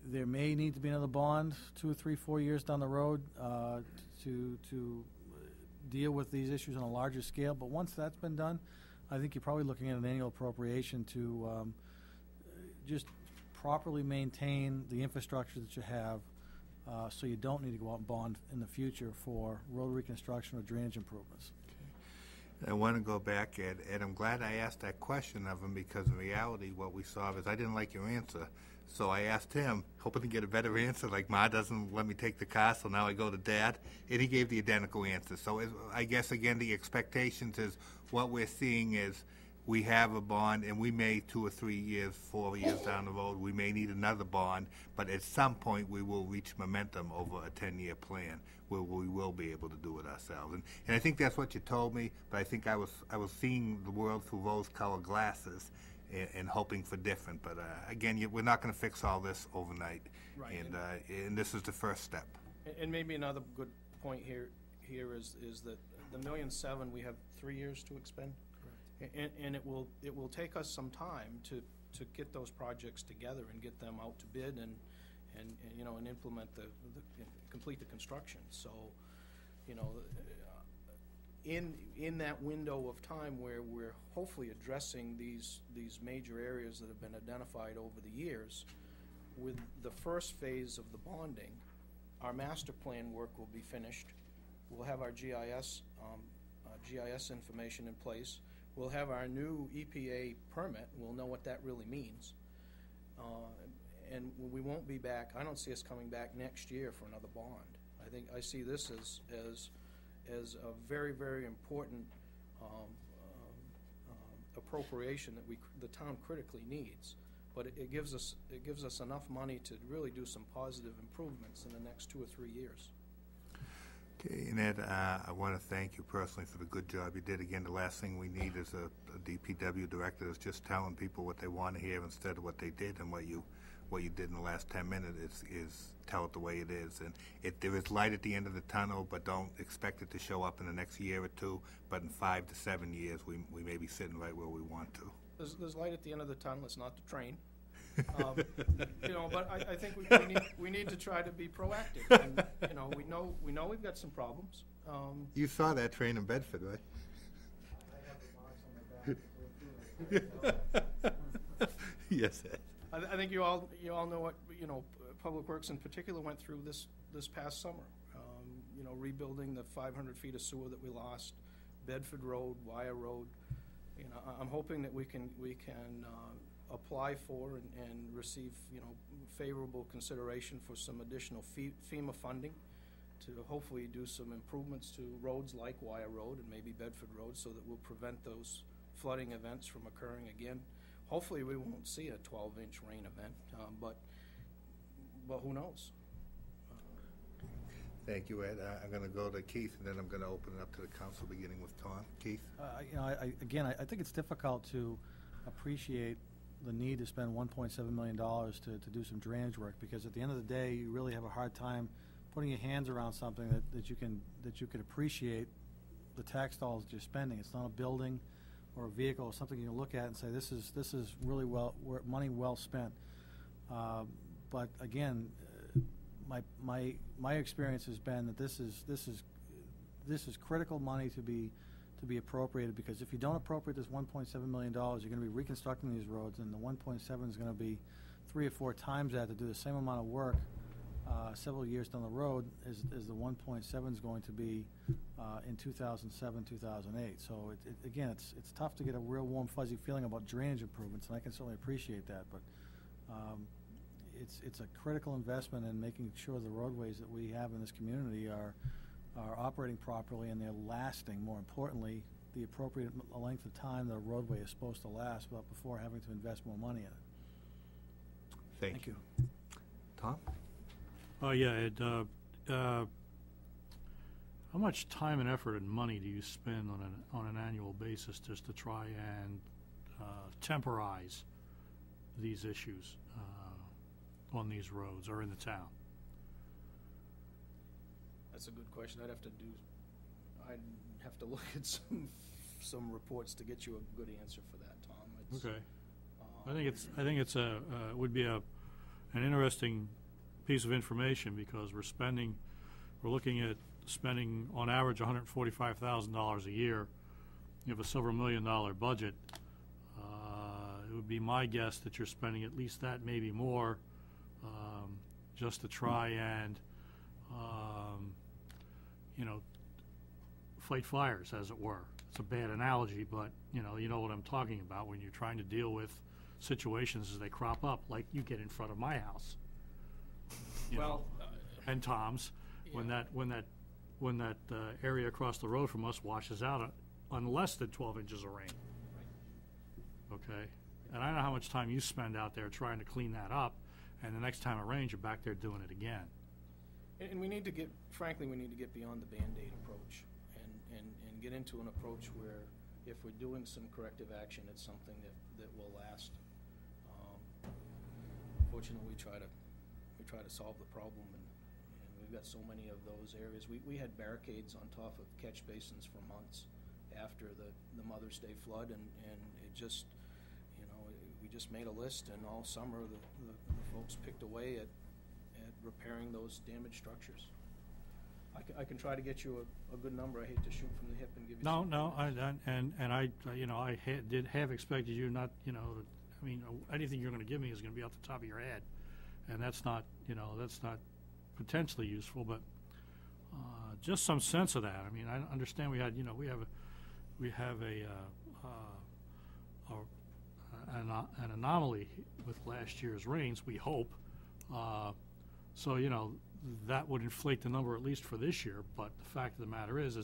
There may need to be another bond 2 or 3, 4 years down the road to deal with these issues on a larger scale. But once that's been done, I think you're probably looking at an annual appropriation to just properly maintain the infrastructure that you have, so you don't need to go out and bond in the future for road reconstruction or drainage improvements. I want to go back, Ed, and I'm glad I asked that question of him because in reality what we saw is I didn't like your answer. So I asked him, hoping to get a better answer, like Ma doesn't let me take the car, so now I go to Dad, and he gave the identical answer. So I guess, again, the expectations is what we're seeing is we have a bond, and we may 2 or 3 years, 4 years down the road, we may need another bond, but at some point we will reach momentum over a 10-year plan where we will be able to do it ourselves. And I think that's what you told me, but I think I was seeing the world through rose-colored glasses and hoping for different. But again, we're not going to fix all this overnight, Right. And this is the first step. And maybe another good point here is that the $1.7 million we have 3 years to expend. And it will take us some time to get those projects together and get them out to bid and implement complete the construction. So, in that window of time where we're hopefully addressing these major areas that have been identified over the years, with the first phase of the bonding, our master plan work will be finished. We'll have our GIS GIS information in place. We'll have our new EPA permit. We'll know what that really means. And we won't be back, I don't see us coming back next year for another bond. I see this as a very, very important appropriation that the town critically needs. But it gives us enough money to really do some positive improvements in the next 2 or 3 years. Okay, Ned, I want to thank you personally for the good job you did. Again, the last thing we need is a DPW director that's just telling people what they want to hear instead of what they did, and what you did in the last 10 minutes is tell it the way it is. And there is light at the end of the tunnel, but don't expect it to show up in the next year or two. But in 5 to 7 years, we may be sitting right where we want to. There's light at the end of the tunnel. It's not the train. But I think we need to try to be proactive. And, we know we've got some problems. You saw that train in Bedford, right? Yes, Ed. I think you all know what Public Works in particular went through this past summer. Rebuilding the 500 feet of sewer that we lost, Bedford Road, Wire Road. I'm hoping that we can apply for and receive favorable consideration for some additional FEMA funding to hopefully do some improvements to roads like Wire Road and maybe Bedford Road, so that we'll prevent those flooding events from occurring again. Hopefully we won't see a 12-inch rain event, but who knows? Thank you, Ed. I'm going to go to Keith, and then I'm going to open it up to the council, beginning with Tom. Keith? I think it's difficult to appreciate the need to spend $1.7 million to do some drainage work, because at the end of the day, you really have a hard time putting your hands around something that you can appreciate the tax dollars that you're spending. It's not a building or a vehicle or something you can look at and say, this is really money well spent. But again, my experience has been that this is critical money to be appropriated, because if you don't appropriate this $1.7 million, you're going to be reconstructing these roads, and the 1.7 is going to be 3 or 4 times that to do the same amount of work several years down the road as the 1.7 is going to be in 2007, 2008. So again, it's tough to get a real warm, fuzzy feeling about drainage improvements, and I can certainly appreciate that. But it's a critical investment in making sure the roadways that we have in this community are operating properly, and they're lasting. More importantly, the appropriate length of time the roadway is supposed to last before having to invest more money in it. Thank you. Tom? Yeah, Ed, how much time and effort and money do you spend on an annual basis just to try and temporize these issues on these roads or in the town? That's a good question. I'd have to look at some reports to get you a good answer for that, Tom. Okay. I think it's would be an interesting piece of information, because we're looking at spending on average $145,000 a year. You have a several $1 million budget. It would be my guess that you're spending at least that, maybe more, just to try and fight fires, as it were. It's a bad analogy, but you know what I'm talking about when you're trying to deal with situations as they crop up, like you get in front of my house. And Tom's, yeah. when that area across the road from us washes out on less than 12 inches of rain. Right. Okay, and I don't know how much time you spend out there trying to clean that up, and the next time it rains, you're back there doing it again. And we need to get beyond the Band-Aid approach and get into an approach where, if we're doing some corrective action, it's something that will last. Unfortunately, we try to solve the problem, and we've got so many of those areas. We had barricades on top of catch basins for months after the Mother's Day flood, and it just, we just made a list, and all summer the folks picked away at repairing those damaged structures. I can try to get you a good number. I hate to shoot from the hip and give you I did have expected you not, anything you're going to give me is going to be off the top of your head, and that's not potentially useful, but just some sense of that. I mean, I understand we have an anomaly with last year's rains, we hope. So, that would inflate the number at least for this year, but the fact of the matter is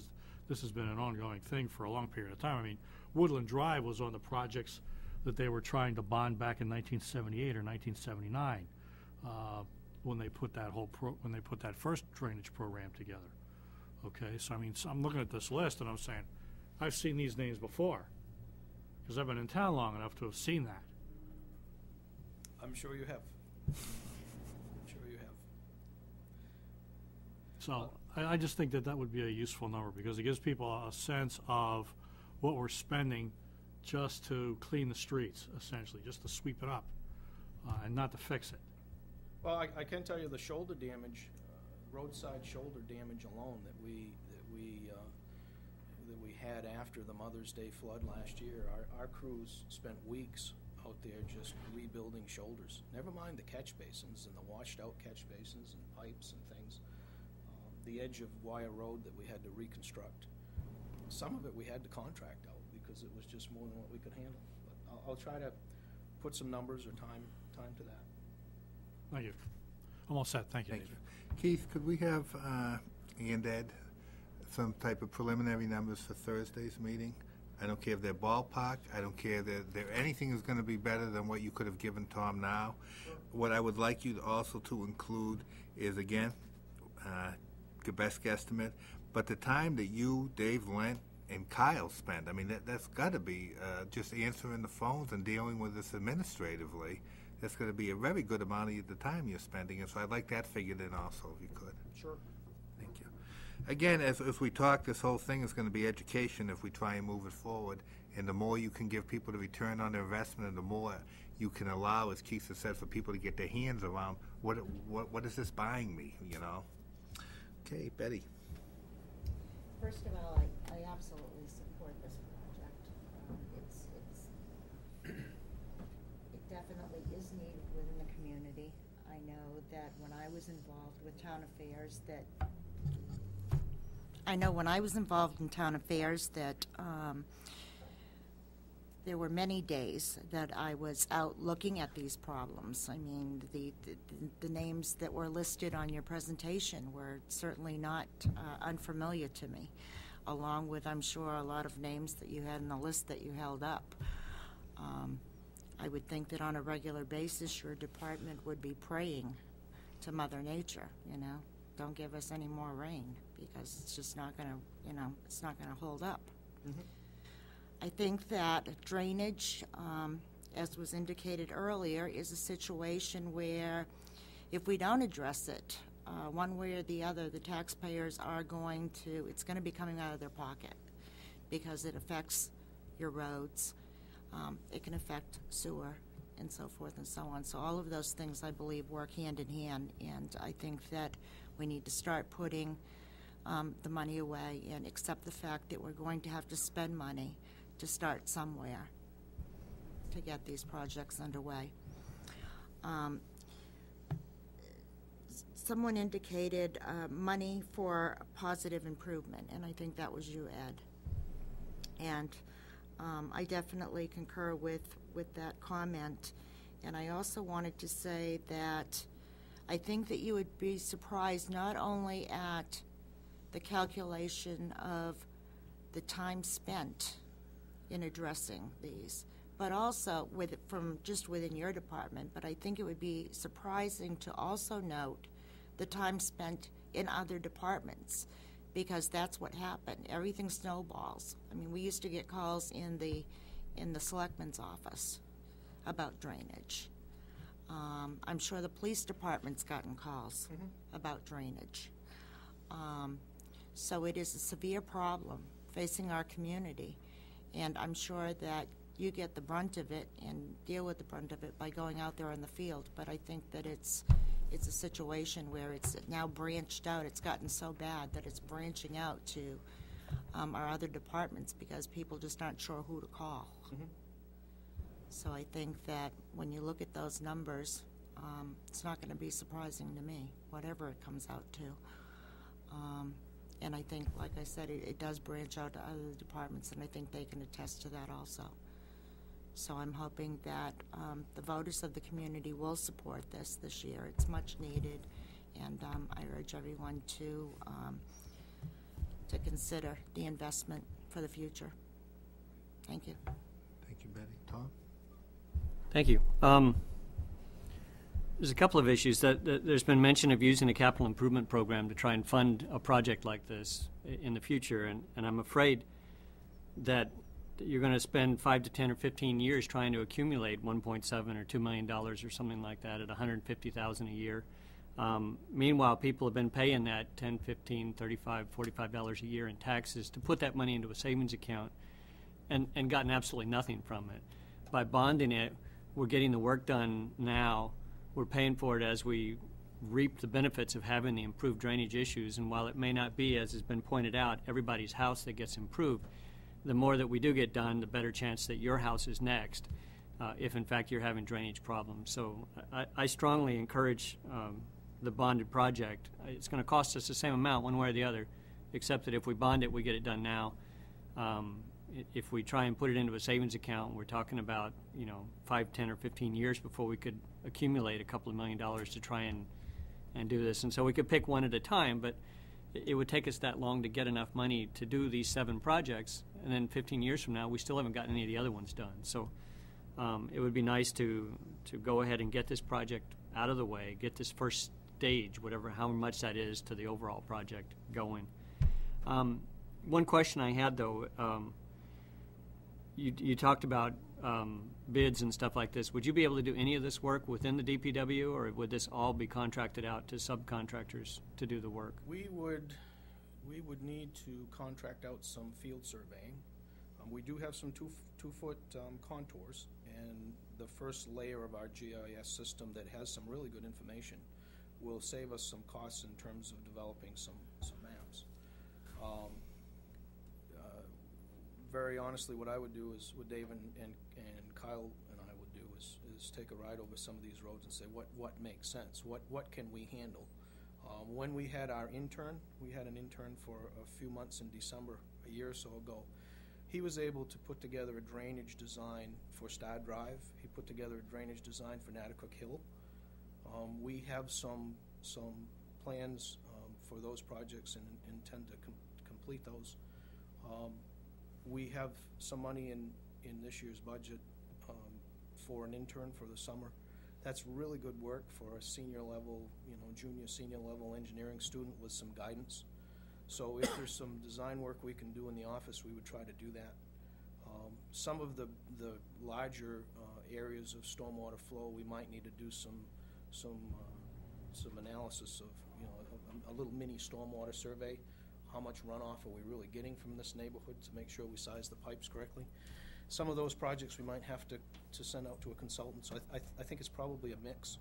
this has been an ongoing thing for a long period of time. I mean, Woodland Drive was on the projects that they were trying to bond back in 1978 or 1979 when they put that first drainage program together. Okay, so I mean, I'm looking at this list and I'm saying, I've seen these names before because I've been in town long enough to have seen that. I'm sure you have. I'm sure you have. So I just think that would be a useful number because it gives people a sense of what we're spending just to clean the streets, essentially, just to sweep it up and not to fix it. Well, I can tell you the shoulder damage, roadside shoulder damage alone that we had after the Mother's Day flood last year. Our crews spent weeks out there just rebuilding shoulders. Never mind the catch basins and the washed out catch basins and pipes and things. The edge of Wire Road that we had to reconstruct. Some of it we had to contract out because it was just more than what we could handle. But I'll try to put some numbers or time to that. Thank you. I'm all set. Thank you, Thank David. you. Keith, could we have, and Ed, some type of preliminary numbers for Thursday's meeting? I don't care if they're ballpark. I don't care that anything is going to be better than what you could have given Tom now. Sure. What I would like you to also to include is, again, the best guesstimate, but the time that you, Dave, Lent, and Kyle spent. I mean, that's got to be just answering the phones and dealing with this administratively. That's going to be a very good amount of the time you're spending, and so I'd like that figured in also, if you could. Sure. Thank you. Again, as we talk, this whole thing is going to be education if we try and move it forward, and the more you can give people the return on their investment, and the more you can allow, as Keith has said, for people to get their hands around what is this buying me, Okay, Betty. First of all, I absolutely support this project. It definitely is needed within the community. I know that when I was involved with town affairs that there were many days that I was out looking at these problems. I mean, the names that were listed on your presentation were certainly not unfamiliar to me, along with, I'm sure, a lot of names that you had in the list that you held up. I would think that on a regular basis your department would be praying to Mother Nature, Don't give us any more rain because it's just not going to, it's not going to hold up. Mm-hmm. I think that drainage, as was indicated earlier, is a situation where if we don't address it, one way or the other, the taxpayers are it's going to be coming out of their pocket because it affects your roads. It can affect sewer and so forth and so on. So all of those things, I believe, work hand in hand, and I think that we need to start putting the money away and accept the fact that we're going to have to spend money to start somewhere to get these projects underway. Someone indicated money for positive improvement, and I think that was you, Ed. And I definitely concur with that comment. And I also wanted to say that I think that you would be surprised not only at the calculation of the time spent in addressing these, but also from just within your department. But I think it would be surprising to also note the time spent in other departments, because that's what happened. Everything snowballs. I mean, we used to get calls in the selectman's office about drainage. I'm sure the police department's gotten calls about drainage. So it is a severe problem facing our community. And I'm sure that you get the brunt of it and deal with the brunt of it by going out there in the field. But I think that it's a situation where it's now branched out. It's gotten so bad that it's branching out to our other departments because people just aren't sure who to call. Mm-hmm. So I think that when you look at those numbers, it's not going to be surprising to me, whatever it comes out to. And I think, like I said, it does branch out to other departments, and I think they can attest to that also. So I'm hoping that the voters of the community will support this year. It's much needed, and I urge everyone to consider the investment for the future. Thank you. Thank you, Betty. Tom? Thank you. There's a couple of issues that there's been mention of using a capital improvement program to try and fund a project like this in the future, and I'm afraid that you're going to spend 5 to 10 or 15 years trying to accumulate 1.7 or $2 million or something like that at $150,000 a year. Meanwhile, people have been paying that $10, $15, $35, $45 a year in taxes to put that money into a savings account and gotten absolutely nothing from it. By bonding it, we're getting the work done now. We're paying for it as we reap the benefits of having the improved drainage issues. And while it may not be, as has been pointed out, everybody's house that gets improved, the more that we do get done, the better chance that your house is next, if in fact you're having drainage problems. So I strongly encourage the bonded project. It's going to cost us the same amount one way or the other, except that if we bond it, we get it done now. If we try and put it into a savings account, we're talking about 5, 10, or 15 years before we could accumulate a couple of $1 million to try and do this. And so we could pick one at a time, but it would take us that long to get enough money to do these 7 projects, and then 15 years from now, we still haven't gotten any of the other ones done. So it would be nice to go ahead and get this project out of the way, get this first stage, how much that is, to the overall project going. One question I had, though, you talked about bids and stuff like this. Would you be able to do any of this work within the DPW, or would this all be contracted out to subcontractors to do the work? We would need to contract out some field surveying. We do have some two-foot contours, and the first layer of our GIS system that has some really good information will save us some costs in terms of developing some maps. Very honestly, what I would do is, what Dave and Kyle and I would do is take a ride over some of these roads and say, what makes sense? What can we handle? When we had our intern, we had an intern for a few months in December, a year or so ago. He was able to put together a drainage design for Star Drive. He put together a drainage design for Natticook Hill. We have some plans for those projects and intend to complete those. We have some money in this year's budget for an intern for the summer. That's really good work for a senior level, junior senior level engineering student with some guidance. So if there's some design work we can do in the office, we would try to do that. Some of the larger areas of stormwater flow, we might need to do some analysis of, a little mini stormwater survey. How much runoff are we really getting from this neighborhood to make sure we size the pipes correctly? Some of those projects we might have to send out to a consultant. So I think it's probably a mix.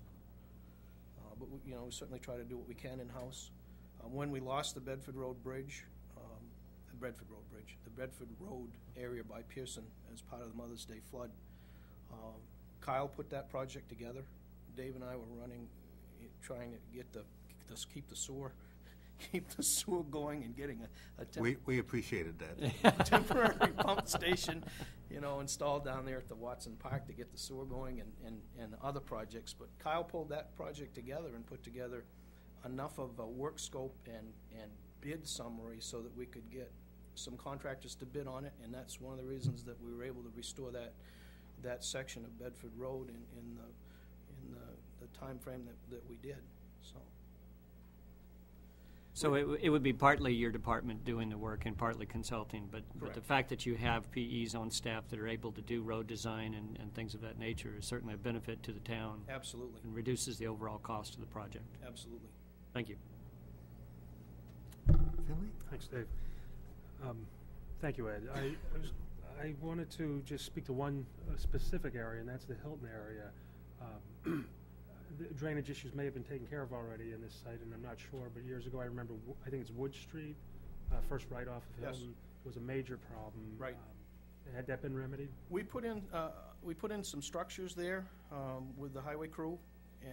But we certainly try to do what we can in-house. When we lost the Bedford Road Bridge, the Bedford Road area by Pearson as part of the Mother's Day flood, Kyle put that project together. Dave and I were trying to keep the sewer going and getting We appreciated that. temporary pump station, installed down there at the Watson Park to get the sewer going and other projects. But Kyle pulled that project together and put together enough of a work scope and bid summary so that we could get some contractors to bid on it, and that's one of the reasons that we were able to restore that section of Bedford Road in the time frame that we did. So it would be partly your department doing the work and partly consulting, but the fact that you have PEs on staff that are able to do road design and things of that nature is certainly a benefit to the town. Absolutely. And reduces the overall cost of the project. Absolutely. Thank you. Finley? Thanks, Dave. Thank you, Ed. I wanted to just speak to one specific area, and that's the Hilton area. The drainage issues may have been taken care of already in this site, and I'm not sure, but years ago I remember, I think it's Wood Street, first right off of Hilton, was a major problem. Right. Had that been remedied? We put in some structures there with the highway crew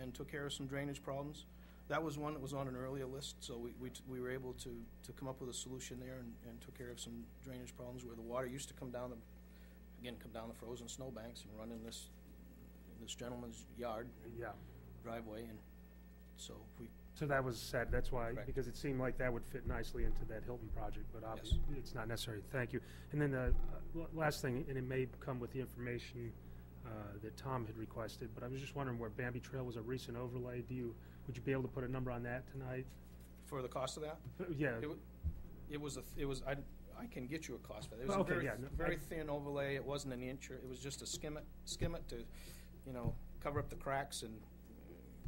and took care of some drainage problems. That was one that was on an earlier list, so we were able to come up with a solution there and took care of some drainage problems where the water used to come down the frozen snowbanks and run in this gentleman's yard, Yeah. driveway, and so we, So that was said, that's why, Correct. because it seemed like that would fit nicely into that Hilton project, but obviously, it's not necessary. Thank you. And then the last thing, and it may come with the information that Tom had requested, but I was just wondering where Bambi Trail was a recent overlay. Would you be able to put a number on that tonight? for the cost of that, Yeah, it was I can get you a cost for that. It was Okay, a very, yeah, no, very thin overlay. It wasn't an inch. It was just a skim it to, cover up the cracks and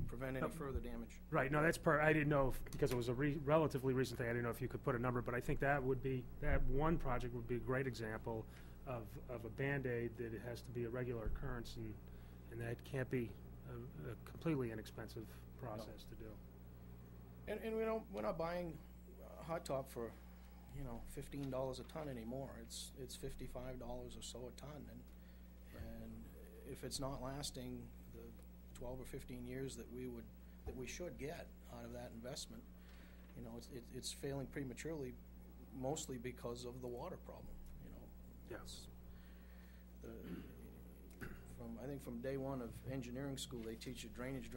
prevent any further damage. right, no, I didn't know, because it was a relatively recent thing, I didn't know if you could put a number, but I think that one project would be a great example of a Band-Aid that it has to be a regular occurrence, and that can't be a completely inexpensive process to do. And we're not buying hot top for, $15 a ton anymore. It's $55 or so a ton, and if it's not lasting the 12 or 15 years that we should get out of that investment, it's failing prematurely, mostly because of the water problem. Yeah. I think from day one of engineering school, they teach you drainage,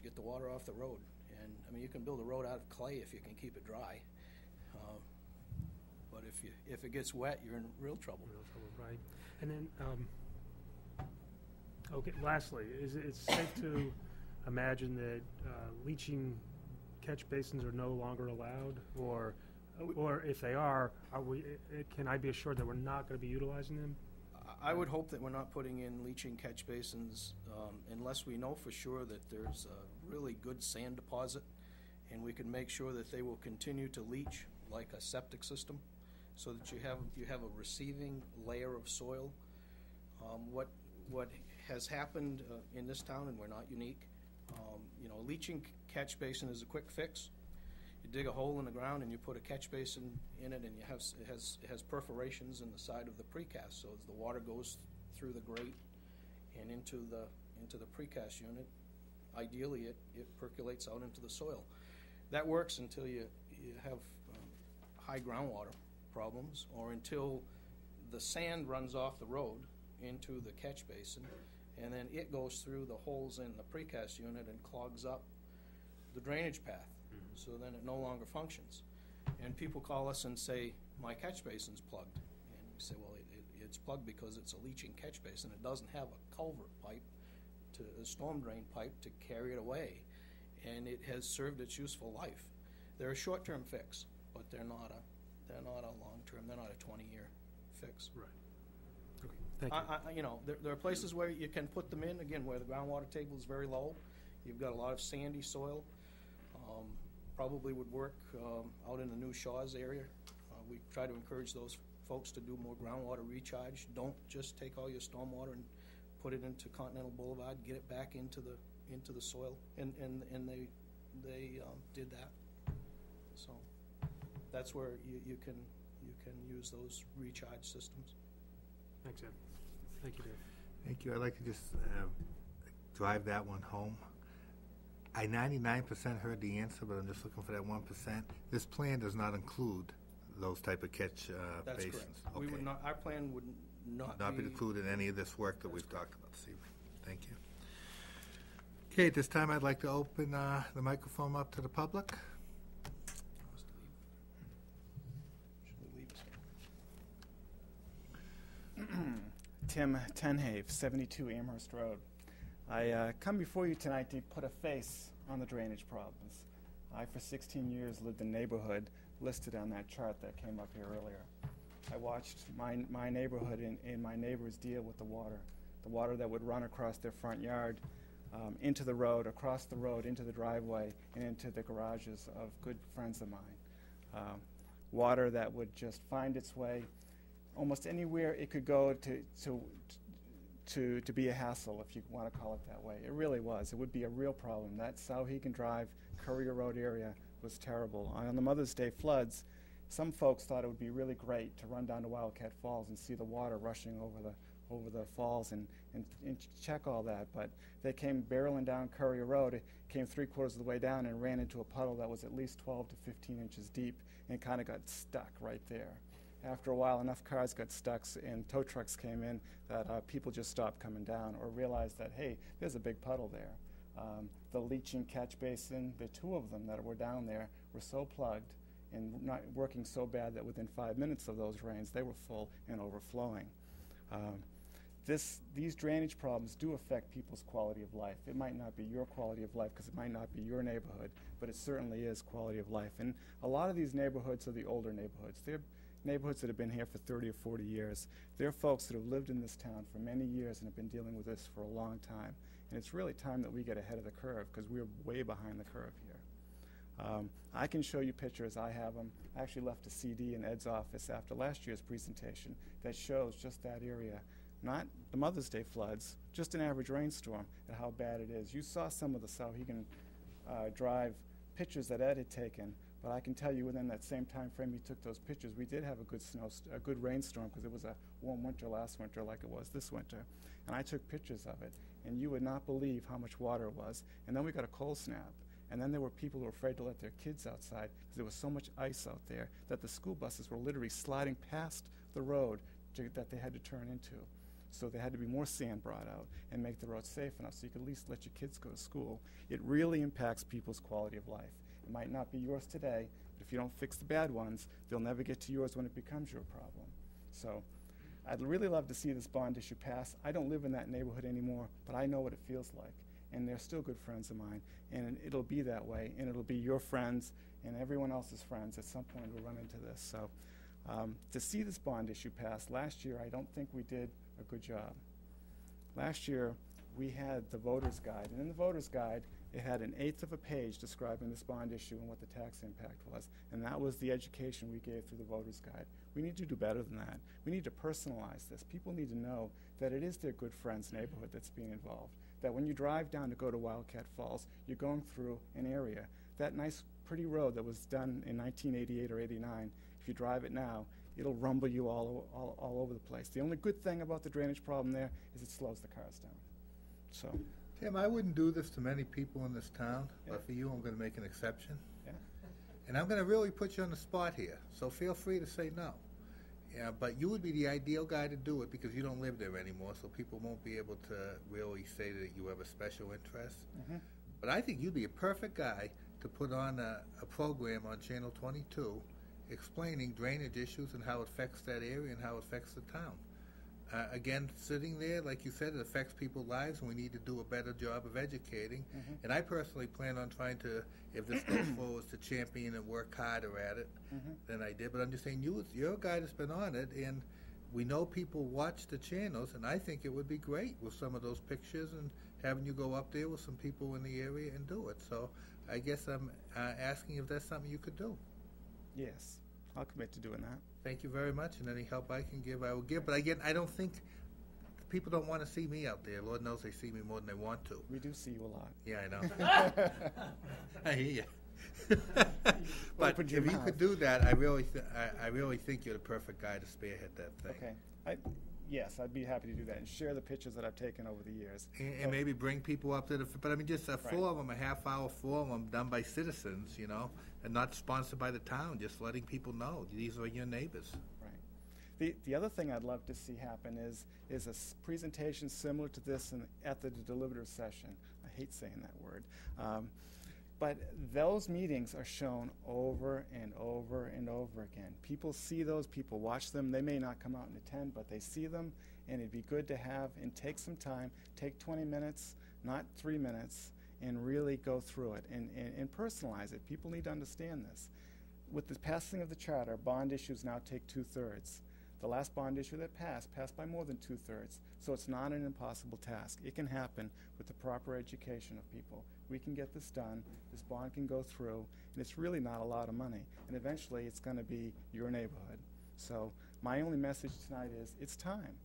get the water off the road. And, you can build a road out of clay if you can keep it dry. But if it gets wet, you're in real trouble. Right. And then, okay, lastly, is it safe to imagine that leaching catch basins are no longer allowed? Or if they are can I be assured that we're not going to be utilizing them? I would hope that we're not putting in leaching catch basins unless we know for sure that there's a really good sand deposit, and we can make sure that they will continue to leach like a septic system, so that you have a receiving layer of soil. What has happened in this town, and we're not unique, a leaching catch basin is a quick fix. You dig a hole in the ground and you put a catch basin in it, and it has perforations in the side of the precast. So as the water goes through the grate and into the precast unit, ideally it percolates out into the soil. That works until you have high groundwater problems, or until the sand runs off the road into the catch basin, and then it goes through the holes in the precast unit and clogs up the drainage path. So then it no longer functions. And people call us and say, my catch basin's plugged. And we say, well, it's plugged because it's a leaching catch basin. It doesn't have a culvert pipe, a storm drain pipe to carry it away. And it has served its useful life. They're a short-term fix, but they're not a long-term, they're not a 20-year fix. Right. Okay, thank you. There are places where you can put them in, again, where the groundwater table is very low. You've got a lot of sandy soil. Probably would work out in the New Shaw's area. We try to encourage those folks to do more groundwater recharge. Don't just take all your stormwater and put it into Continental Boulevard. Get it back into the soil, and they did that. So that's where you can use those recharge systems. Thanks, Ed. Thank you, Dave. Thank you. I'd like to just drive that one home. I 99% heard the answer, but I'm just looking for that 1%. This plan does not include those type of catch That's basins. correct. Okay. We would not. Our plan would not be be included in any of this work that we've talked about this evening. Thank you. Okay, at this time I'd like to open the microphone up to the public. Tim Tenhave, 72 Amherst Road. I come before you tonight to put a face on the drainage problems. I, for 16 years, lived in the neighborhood listed on that chart that came up here earlier. I watched my neighborhood and my neighbors deal with the water that would run across their front yard, into the road, across the road, into the driveway, and into the garages of good friends of mine. Water that would just find its way almost anywhere it could go to be a hassle, if you want to call it that way. It really was. It would be a real problem. That Souhegan Drive, Courier Road area was terrible. On the Mother's Day floods, some folks thought it would be really great to run down to Wildcat Falls and see the water rushing over over the falls and check all that. But they came barreling down Courier Road, came 3/4 of the way down and ran into a puddle that was at least 12 to 15 inches deep and kind of got stuck right there. After a while, enough cars got stuck and tow trucks came in that people just stopped coming down or realized that, hey, there's a big puddle there. The leaching catch basin, the two of them that were down there were so plugged and not working so bad that within 5 minutes of those rains, they were full and overflowing. These drainage problems do affect people's quality of life. It might not be your quality of life because it might not be your neighborhood, but it certainly is quality of life. And a lot of these neighborhoods are the older neighborhoods. They're neighborhoods that have been here for 30 or 40 years. They're folks that have lived in this town for many years and have been dealing with this for a long time. And it's really time that we get ahead of the curve because we're way behind the curve here. I can show you pictures. I have them. I actually left a CD in Ed's office after last year's presentation that shows just that area. Not the Mother's Day floods, just an average rainstorm and how bad it is. You saw some of the Sauhegan Drive pictures that Ed had taken, but I can tell you within that same time frame he took those pictures, we did have a good rainstorm because it was a warm winter last winter like it was this winter. And I took pictures of it, and you would not believe how much water it was. And then we got a cold snap. And then there were people who were afraid to let their kids outside because there was so much ice out there that the school buses were literally sliding past the road that they had to turn into. So they had to be more sand brought out and make the road safe enough so you could at least let your kids go to school. It really impacts people's quality of life. It might not be yours today, but if you don't fix the bad ones, they'll never get to yours when it becomes your problem. So I'd really love to see this bond issue pass. I don't live in that neighborhood anymore, but I know what it feels like. And they're still good friends of mine. And it'll be that way. And it'll be your friends and everyone else's friends. At some point, we'll run into this. So to see this bond issue pass, last year, I don't think we did a good job. Last year, we had the voter's guide. And in the voter's guide, it had an 1/8 of a page describing this bond issue and what the tax impact was. And that was the education we gave through the voter's guide. We need to do better than that. We need to personalize this. People need to know that it is their good friend's neighborhood that's being involved. That when you drive down to go to Wildcat Falls, you're going through an area. That nice, pretty road that was done in 1988 or 89, if you drive it now, it'll rumble you all over the place. The only good thing about the drainage problem there is it slows the cars down. So, Tim, I wouldn't do this to many people in this town, Yeah. but for you, I'm going to make an exception. yeah. And I'm going to really put you on the spot here, so feel free to say no. Yeah, but you would be the ideal guy to do it because you don't live there anymore, so people won't be able to really say that you have a special interest. Mhm. But I think you'd be a perfect guy to put on a program on Channel 22 explaining drainage issues and how it affects that area and how it affects the town. Again, sitting there, like you said, it affects people's lives, and we need to do a better job of educating. Mhm. And I personally plan on trying to, if this goes forward, to champion and work harder at it than I did. But I'm just saying, you're a guy that's been on it, and we know people watch the channels, and I think it would be great with some of those pictures and having you go up there with some people in the area and do it. So I guess I'm asking if that's something you could do. Yes, I'll commit to doing that. Thank you very much, and any help I can give, I will give. But again, I don't think people don't want to see me out there. Lord knows they see me more than they want to. We do see you a lot. Yeah, I know. I hear you. But Open if your you mouth. could do that, I really think you're the perfect guy to spearhead that thing. Okay. Yes, I'd be happy to do that and share the pictures that I've taken over the years. And maybe bring people up to but I mean, just a Right. forum, a half-hour forum done by citizens, and not sponsored by the town, just letting people know these are your neighbors. Right. The other thing I'd love to see happen is a presentation similar to this at the deliberative session. I hate saying that word. But those meetings are shown over and over and over again. People see those, people watch them. They may not come out and attend, but they see them, and it'd be good to have and take some time, take 20 minutes, not 3 minutes, and really go through it and personalize it. People need to understand this. With the passing of the charter, bond issues now take 2/3. The last bond issue that passed by more than 2/3. So it's not an impossible task. It can happen with the proper education of people. We can get this done. This bond can go through, and it's really not a lot of money. And eventually, it's going to be your neighborhood. So my only message tonight is it's time.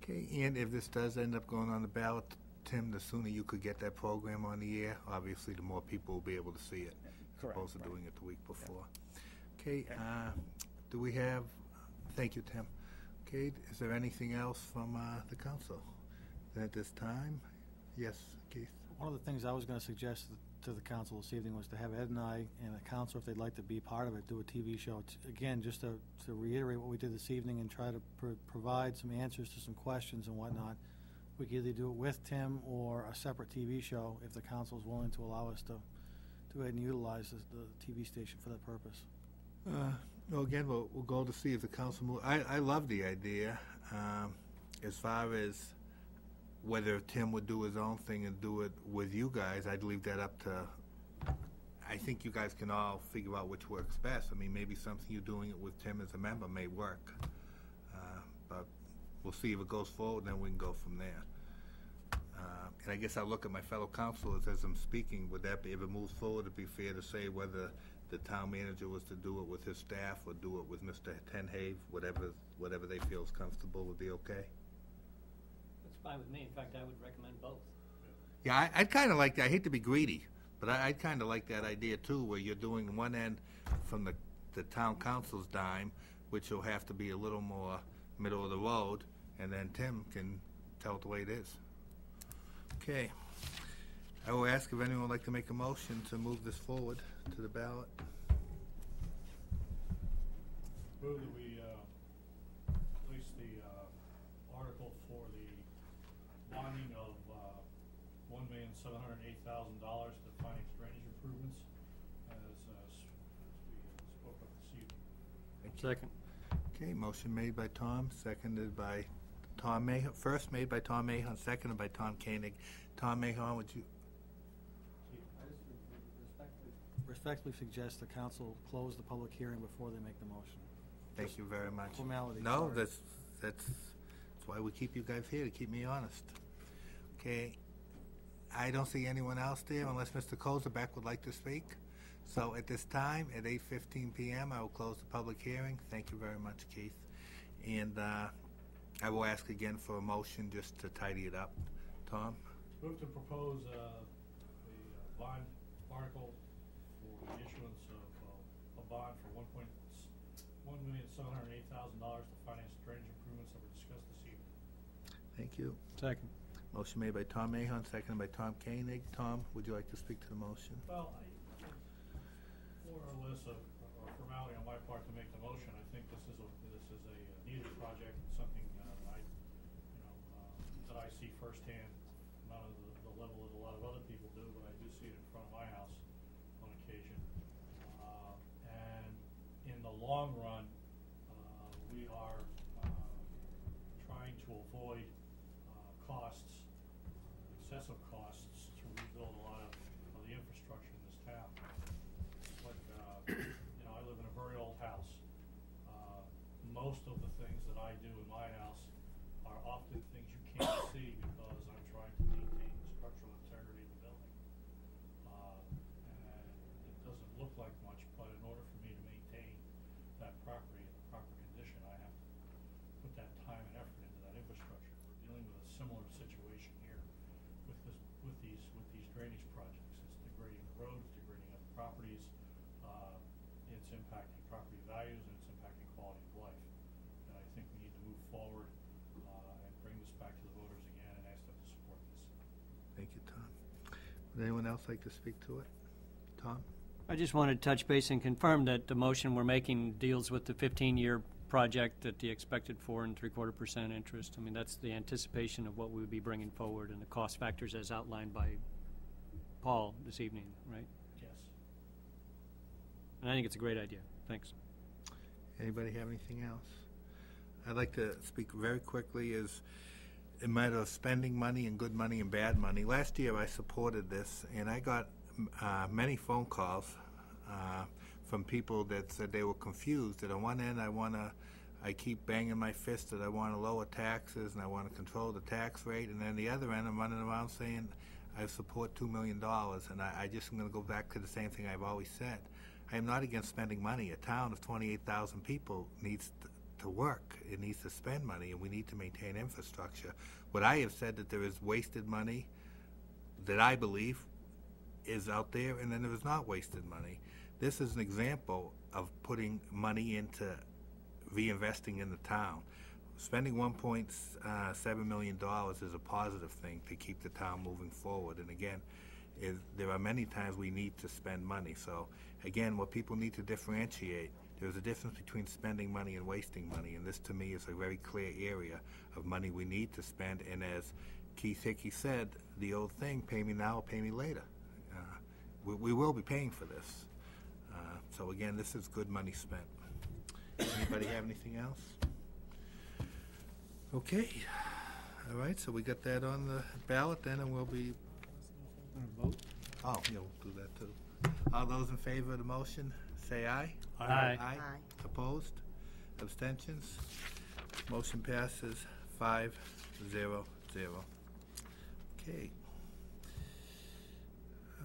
Okay, and if this does end up going on the ballot, Tim, the sooner you could get that program on the air, obviously the more people will be able to see it. Correct, Opposed to right. doing it the week before. Okay, do we have, thank you, Tim. Okay, is there anything else from the council? At this time? Yes, Keith? One of the things I was going to suggest to the council this evening was to have Ed and I and the council, if they'd like to be part of it, do a TV show. Again, just to reiterate what we did this evening and try to provide some answers to some questions and whatnot. We could either do it with Tim or a separate TV show if the council is willing to allow us to go ahead and utilize the TV station for that purpose. Well, again, we'll go to see if the council move. I love the idea. As far as whether Tim would do his own thing and do it with you guys, I'd leave that up to, I think you guys can all figure out which works best. I mean, maybe something you're doing it with Tim as a member may work. But we'll see if it goes forward, and then we can go from there. And I guess I'll look at my fellow councilors as I'm speaking. Would that be, if it moves forward, it'd be fair to say whether the town manager was to do it with his staff or do it with Mr. Tenhave, whatever they feel is comfortable would be okay? That's fine with me. In fact, I would recommend both. Yeah, I'd kind of like that. I hate to be greedy, but I'd kind of like that idea too, where you're doing one end from the town council's dime, which will have to be a little more middle of the road, and then Tim can tell it the way it is. Okay. I will ask if anyone would like to make a motion to move this forward to the ballot. Move that we place the article for the bonding of $1,708,000 to finance drainage improvements as we spoke of this evening. Second. Okay, motion made by Tom, seconded by Tom Mahon. First made by Tom Mahon, seconded by Tom Koenig. Tom Mahon, would you? I just respectfully suggest the council close the public hearing before they make the motion. Thank you very much. Formality. No, sorry. that's why we keep you guys here, to keep me honest. Okay, I don't see anyone else there unless Mr. Kozabek would like to speak. So at this time, at 8:15 p.m., I will close the public hearing. Thank you very much, Keith. And I will ask again for a motion just to tidy it up. Tom? Move to propose the bond article for the issuance of a bond for $1,708,000 to finance drainage improvements that were discussed this evening. Thank you. Second. Motion made by Tom Mahon, seconded by Tom Koenig. Tom, would you like to speak to the motion? Well, more or less a formality on my part to make the motion. I think this is a needed project and something that I see firsthand. Not at the level that a lot of other people do, but I do see it in front of my house on occasion. And in the long run, we are trying to avoid excessive costs to rebuild a lot of the infrastructure in this town. But I live in a very old house. Most of the things that I do in my house are often things you can't see because I'm trying to maintain the structural integrity of the building. And it doesn't look like much, but in order for me to maintain that property in the proper condition, I have to put that time and effort into that infrastructure. We're dealing with a similar situation here with these drainage projects. It's degrading the roads, degrading other properties. It's impacting property values, and it's impacting quality of life. And I think we need to move forward and bring this back to the voters again and ask them to support this. Thank you, Tom. Would anyone else like to speak to it? Tom? I just wanted to touch base and confirm that the motion we're making deals with the 15-year project at the expected 4.75% interest. I mean, that's the anticipation of what we would be bringing forward and the cost factors as outlined by Paul this evening, right? Yes. And I think it's a great idea. Thanks. Anybody have anything else? I'd like to speak very quickly as a matter of spending money and good money and bad money. Last year I supported this, and I got many phone calls from people that said they were confused. That on one end I keep banging my fist that I want to lower taxes and I want to control the tax rate, and then the other end I'm running around saying I support $2 million, and I just am going to go back to the same thing I've always said. I am not against spending money. A town of 28,000 people needs to work. It needs to spend money, and we need to maintain infrastructure. What I have said that there is wasted money that I believe is out there, and then there is not wasted money. This is an example of putting money into reinvesting in the town. spending $1.7 million is a positive thing to keep the town moving forward. And again, there are many times we need to spend money. So again, what people need to differentiate, there's a difference between spending money and wasting money. And this to me is a very clear area of money we need to spend. And as Keith Hickey said, the old thing, pay me now or pay me later. We will be paying for this. So again, this is good money spent. Anybody have anything else? Okay. All right, so we got that on the ballot then, and we'll be... Vote? Oh, yeah, we'll do that too. All those in favor of the motion, say aye. Aye. Aye. Opposed? Abstentions? Motion passes 5-0-0. Okay.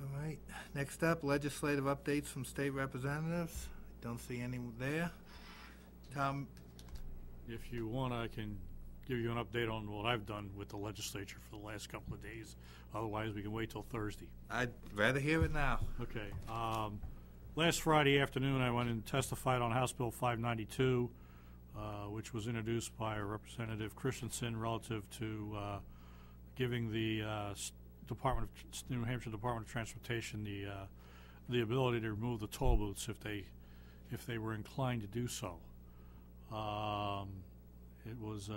All right, next up, legislative updates from state representatives. Don't see any there. Tom, If you want, I can give you an update on what I've done with the legislature for the last couple of days. Otherwise, we can wait till Thursday. I'd rather hear it now. Okay. Last Friday afternoon, I went and testified on House Bill 592, which was introduced by Representative Christensen relative to giving the New Hampshire Department of Transportation the ability to remove the toll booths if they were inclined to do so. It was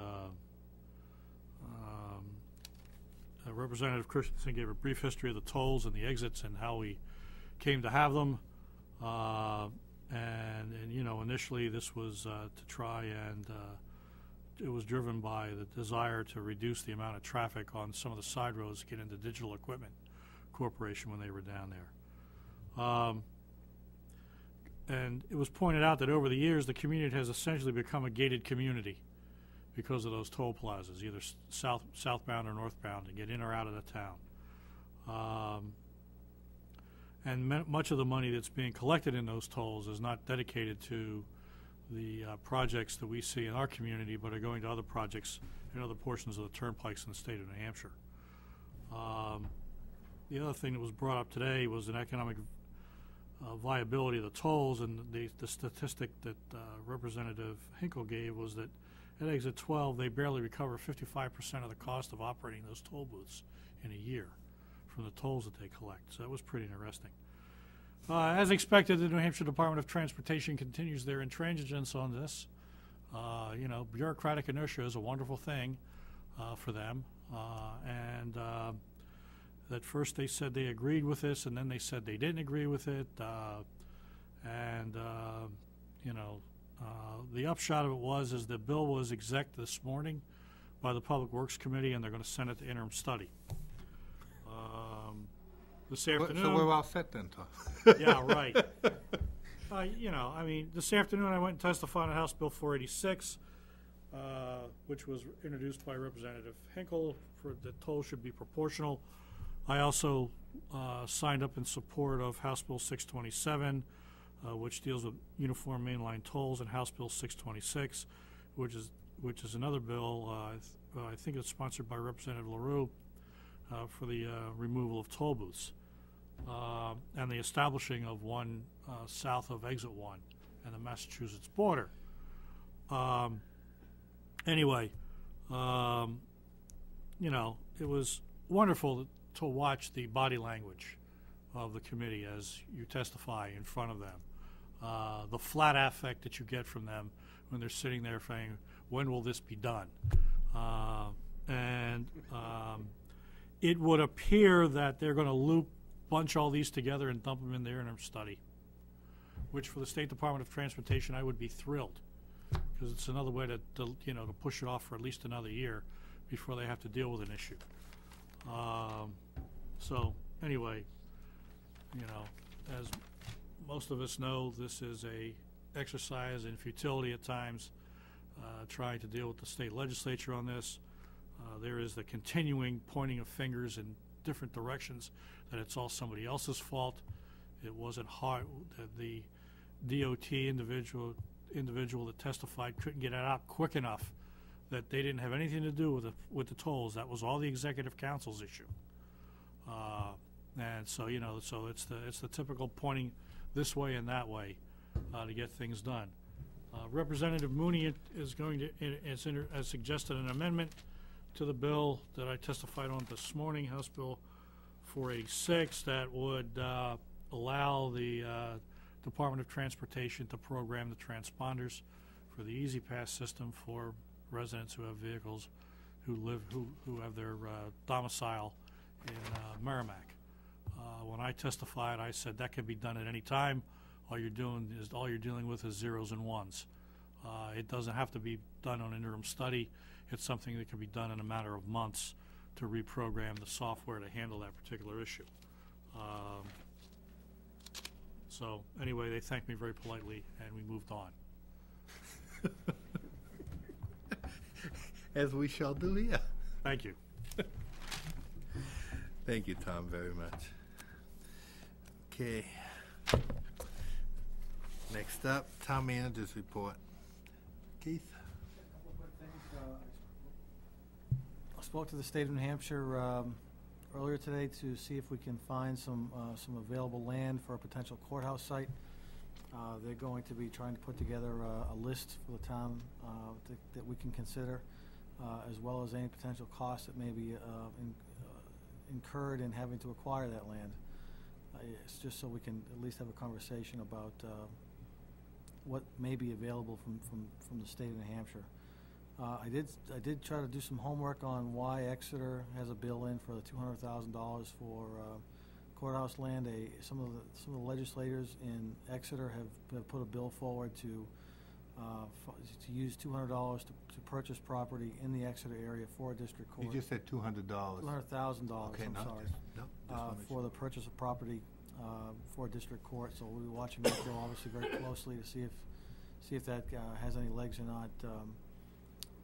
Representative Christensen gave a brief history of the tolls and the exits and how we came to have them. And you know, initially this was to try and it was driven by the desire to reduce the amount of traffic on some of the side roads to get into Digital Equipment Corporation when they were down there. And it was pointed out that over the years the community has essentially become a gated community because of those toll plazas, either southbound or northbound, to get in or out of the town. And much of the money that's being collected in those tolls is not dedicated to the projects that we see in our community, but are going to other projects in other portions of the turnpikes in the state of New Hampshire. The other thing that was brought up today was an economic viability of the tolls, and the statistic that Representative Hinkle gave was that at exit 12 they barely recover 55% of the cost of operating those toll booths in a year from the tolls that they collect. So that was pretty interesting. As expected, the New Hampshire Department of Transportation continues their intransigence on this. You know, bureaucratic inertia is a wonderful thing for them. And at first they said they agreed with this, and then they said they didn't agree with it. You know, the upshot of it is the bill was exec'd this morning by the Public Works Committee, and they're going to send it to interim study. This afternoon. So we're all set then, Tom. Yeah, right. You know, I mean, this afternoon I went and testified on House Bill 486, which was introduced by Representative Hinkle, for the toll should be proportional. I also signed up in support of House Bill 627, which deals with uniform mainline tolls, and House Bill 626, which is another bill. I think it's sponsored by Representative LaRue for the removal of toll booths and the establishing of one south of Exit 1 and the Massachusetts border. Anyway, you know, it was wonderful to watch the body language of the committee as you testify in front of them. The flat affect that you get from them when they're sitting there saying, when will this be done? It would appear that they're going to bunch all these together and dump them in their interim study, which for the State Department of Transportation I would be thrilled, because it's another way to push it off for at least another year before they have to deal with an issue. So anyway, you know, as most of us know, this is a exercise in futility at times, trying to deal with the state legislature on this. There is the continuing pointing of fingers in different directions that it's all somebody else's fault. It wasn't hard. The DOT individual that testified couldn't get it out quick enough that they didn't have anything to do with the tolls. That was all the executive council's issue. And so, you know, so it's the typical pointing this way and that way to get things done. Representative Mooney is going to, has suggested an amendment to the bill that I testified on this morning, House Bill 486, that would allow the Department of Transportation to program the transponders for the Easy Pass system for residents who have vehicles who have their domicile in Merrimack. When I testified, I said that can be done at any time. All you're dealing with is zeros and ones. It doesn't have to be done on an interim study. It's something that can be done in a matter of months to reprogram the software to handle that particular issue. So anyway, they thanked me very politely, and we moved on. As we shall do here. Thank you. Thank you, Tom, very much. Okay. Next up, Town Manager's Report. Keith? I spoke to the state of New Hampshire earlier today to see if we can find some available land for a potential courthouse site. They're going to be trying to put together a list for the town that we can consider, as well as any potential costs that may be incurred in having to acquire that land. It's just so we can at least have a conversation about what may be available from the state of New Hampshire. I did try to do some homework on why Exeter has a bill in for the $200,000 for courthouse land. Some of the legislators in Exeter have put a bill forward to use $200 to purchase property in the Exeter area for a district court. You just said $200. $200,000. Okay, I'm sorry. For the purchase of property for a district court. So we'll be watching that bill obviously very closely to see if that has any legs or not.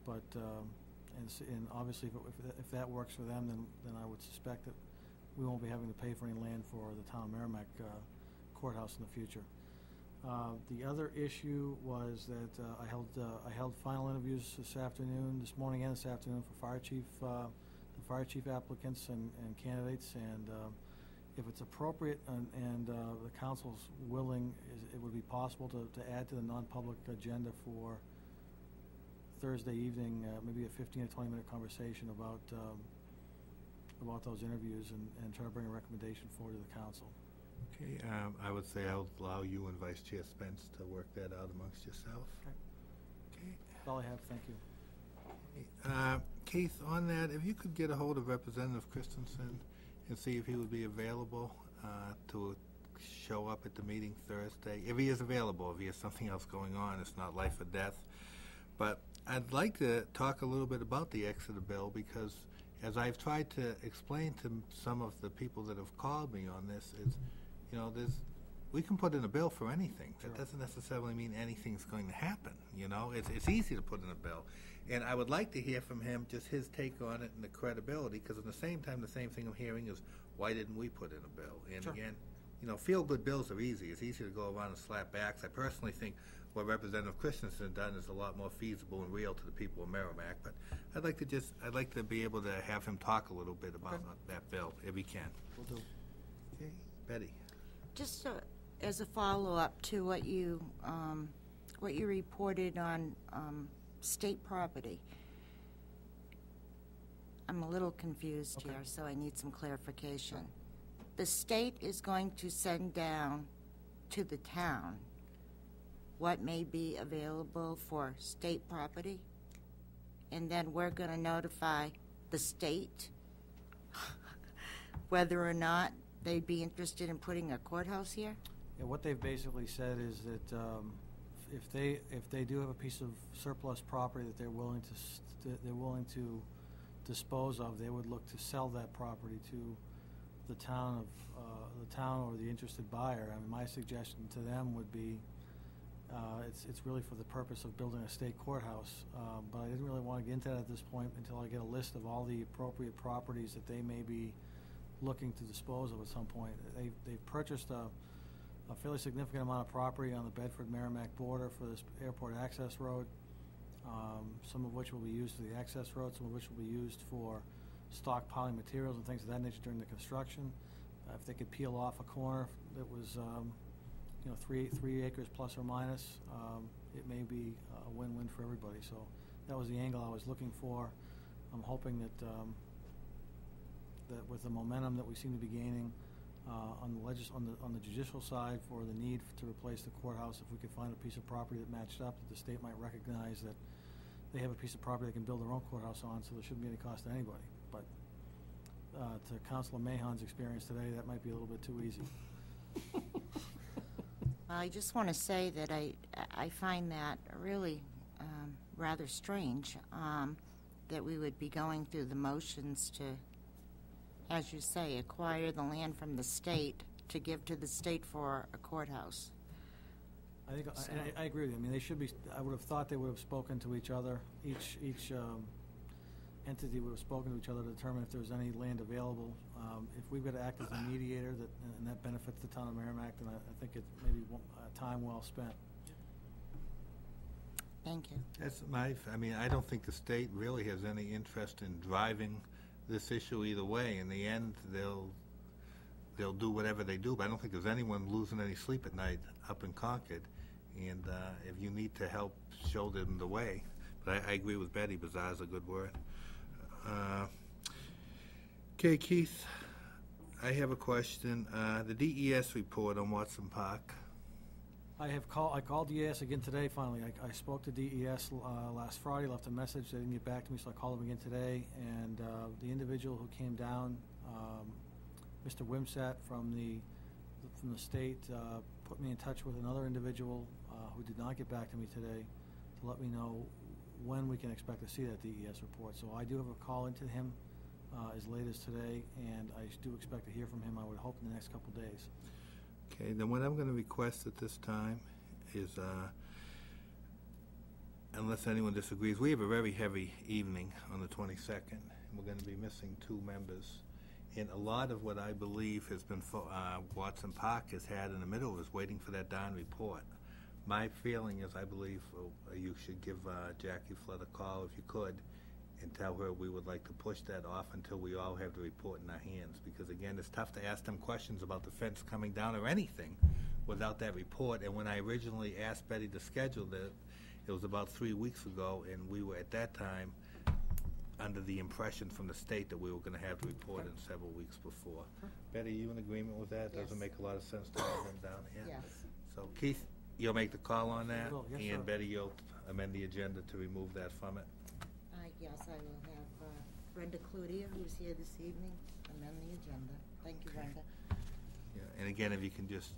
And obviously if that works for them, then I would suspect that we won't be having to pay for any land for the town of Merrimack courthouse in the future. The other issue was that I held final interviews this morning and this afternoon for the fire chief applicants and candidates, and if it's appropriate and the council's willing, it would be possible to add to the non-public agenda for Thursday evening, maybe a 15 to 20 minute conversation about those interviews and try to bring a recommendation forward to the council. Okay, I would say I'll allow you and Vice Chair Spence to work that out amongst yourself. Okay. That's all I have. Thank you. Keith, on that, if you could get a hold of Representative Christensen and see if he would be available to show up at the meeting Thursday. If he is available, if he has something else going on, it's not life or death. But I'd like to talk a little bit about the Exeter bill, because as I've tried to explain to some of the people that have called me on this, is, we can put in a bill for anything. Sure. That doesn't necessarily mean anything's going to happen. It's easy to put in a bill. And I would like to hear from him just his take on it and the credibility, because at the same time, the same thing I'm hearing is, why didn't we put in a bill? And sure. Again, feel-good bills are easy. It's easy to go around and slap backs. I personally think what Representative Christensen has done is a lot more feasible and real to the people of Merrimack. But I'd like to be able to have him talk a little bit about that bill, if he can. Will do. Okay, Betty. Just as a follow-up to what you reported on state property, I'm a little confused here, so I need some clarification. The state is going to send down to the town what may be available for state property, and then we're going to notify the state whether or not they'd be interested in putting a courthouse here? Yeah, what they've basically said is that if they do have a piece of surplus property that they're willing to dispose of, they would look to sell that property to the town or the interested buyer. I mean, my suggestion to them would be it's really for the purpose of building a state courthouse, but I didn't really want to get into that at this point until I get a list of all the appropriate properties that they may be looking to dispose of at some point. They've purchased a fairly significant amount of property on the Bedford-Merrimack border for this airport access road, some of which will be used for the access road, some of which will be used for stockpiling materials and things of that nature during the construction. If they could peel off a corner that was 3 acres plus or minus, it may be a win-win for everybody. So that was the angle I was looking for. I'm hoping that that with the momentum that we seem to be gaining on the judicial side for the need to replace the courthouse, if we could find a piece of property that matched up, that the state might recognize that they have a piece of property they can build their own courthouse on, so there shouldn't be any cost to anybody. But to Councilor Mahon's experience today, that might be a little bit too easy. I just want to say that I find that really rather strange that we would be going through the motions to, as you say, acquire the land from the state to give to the state for a courthouse. I think I agree with you. I mean, they should be. I would have thought they would have spoken to each other. Each entity would have spoken to each other to determine if there was any land available. If we've got to act as a mediator, and that benefits the town of Merrimack, then I think it may be time well spent. Thank you. That's my, I mean, I don't think the state really has any interest in driving this issue either way. In the end, they'll do whatever they do, but I don't think there's anyone losing any sleep at night up in Concord. And if you need to help show them the way, but I agree with Betty, bizarre is a good word. Okay, Keith, I have a question. The DES report on Watson Park. I called DES again today, finally. I spoke to DES last Friday, left a message. They didn't get back to me, so I called them again today. And the individual who came down, Mr. Wimsat from the state, put me in touch with another individual who did not get back to me today to let me know when we can expect to see that DES report. So I do have a call into him as late as today, and I do expect to hear from him, I would hope, in the next couple days. Okay, then what I'm going to request at this time is, unless anyone disagrees, we have a very heavy evening on the 22nd, and we're going to be missing 2 members. And a lot of what I believe has been Watson Park has had in the middle is waiting for that darn report. My feeling is I believe you should give Jackie Flood a call if you could and tell her we would like to push that off until we all have the report in our hands. Because, again, it's tough to ask them questions about the fence coming down or anything without that report. And when I originally asked Betty to schedule that, it was about 3 weeks ago, and we were at that time under the impression from the state that we were going to have the report in several weeks before. Betty, you in agreement with that? Yes. Doesn't make a lot of sense to have them down here? Yes. So, Keith, you'll make the call on that? I will, yes, And sir. Betty, you'll amend the agenda to remove that from it? Yes, I will have Brenda Cludier, who's here this evening, amend the agenda. Thank you, Brenda. Yeah, and again, if you can just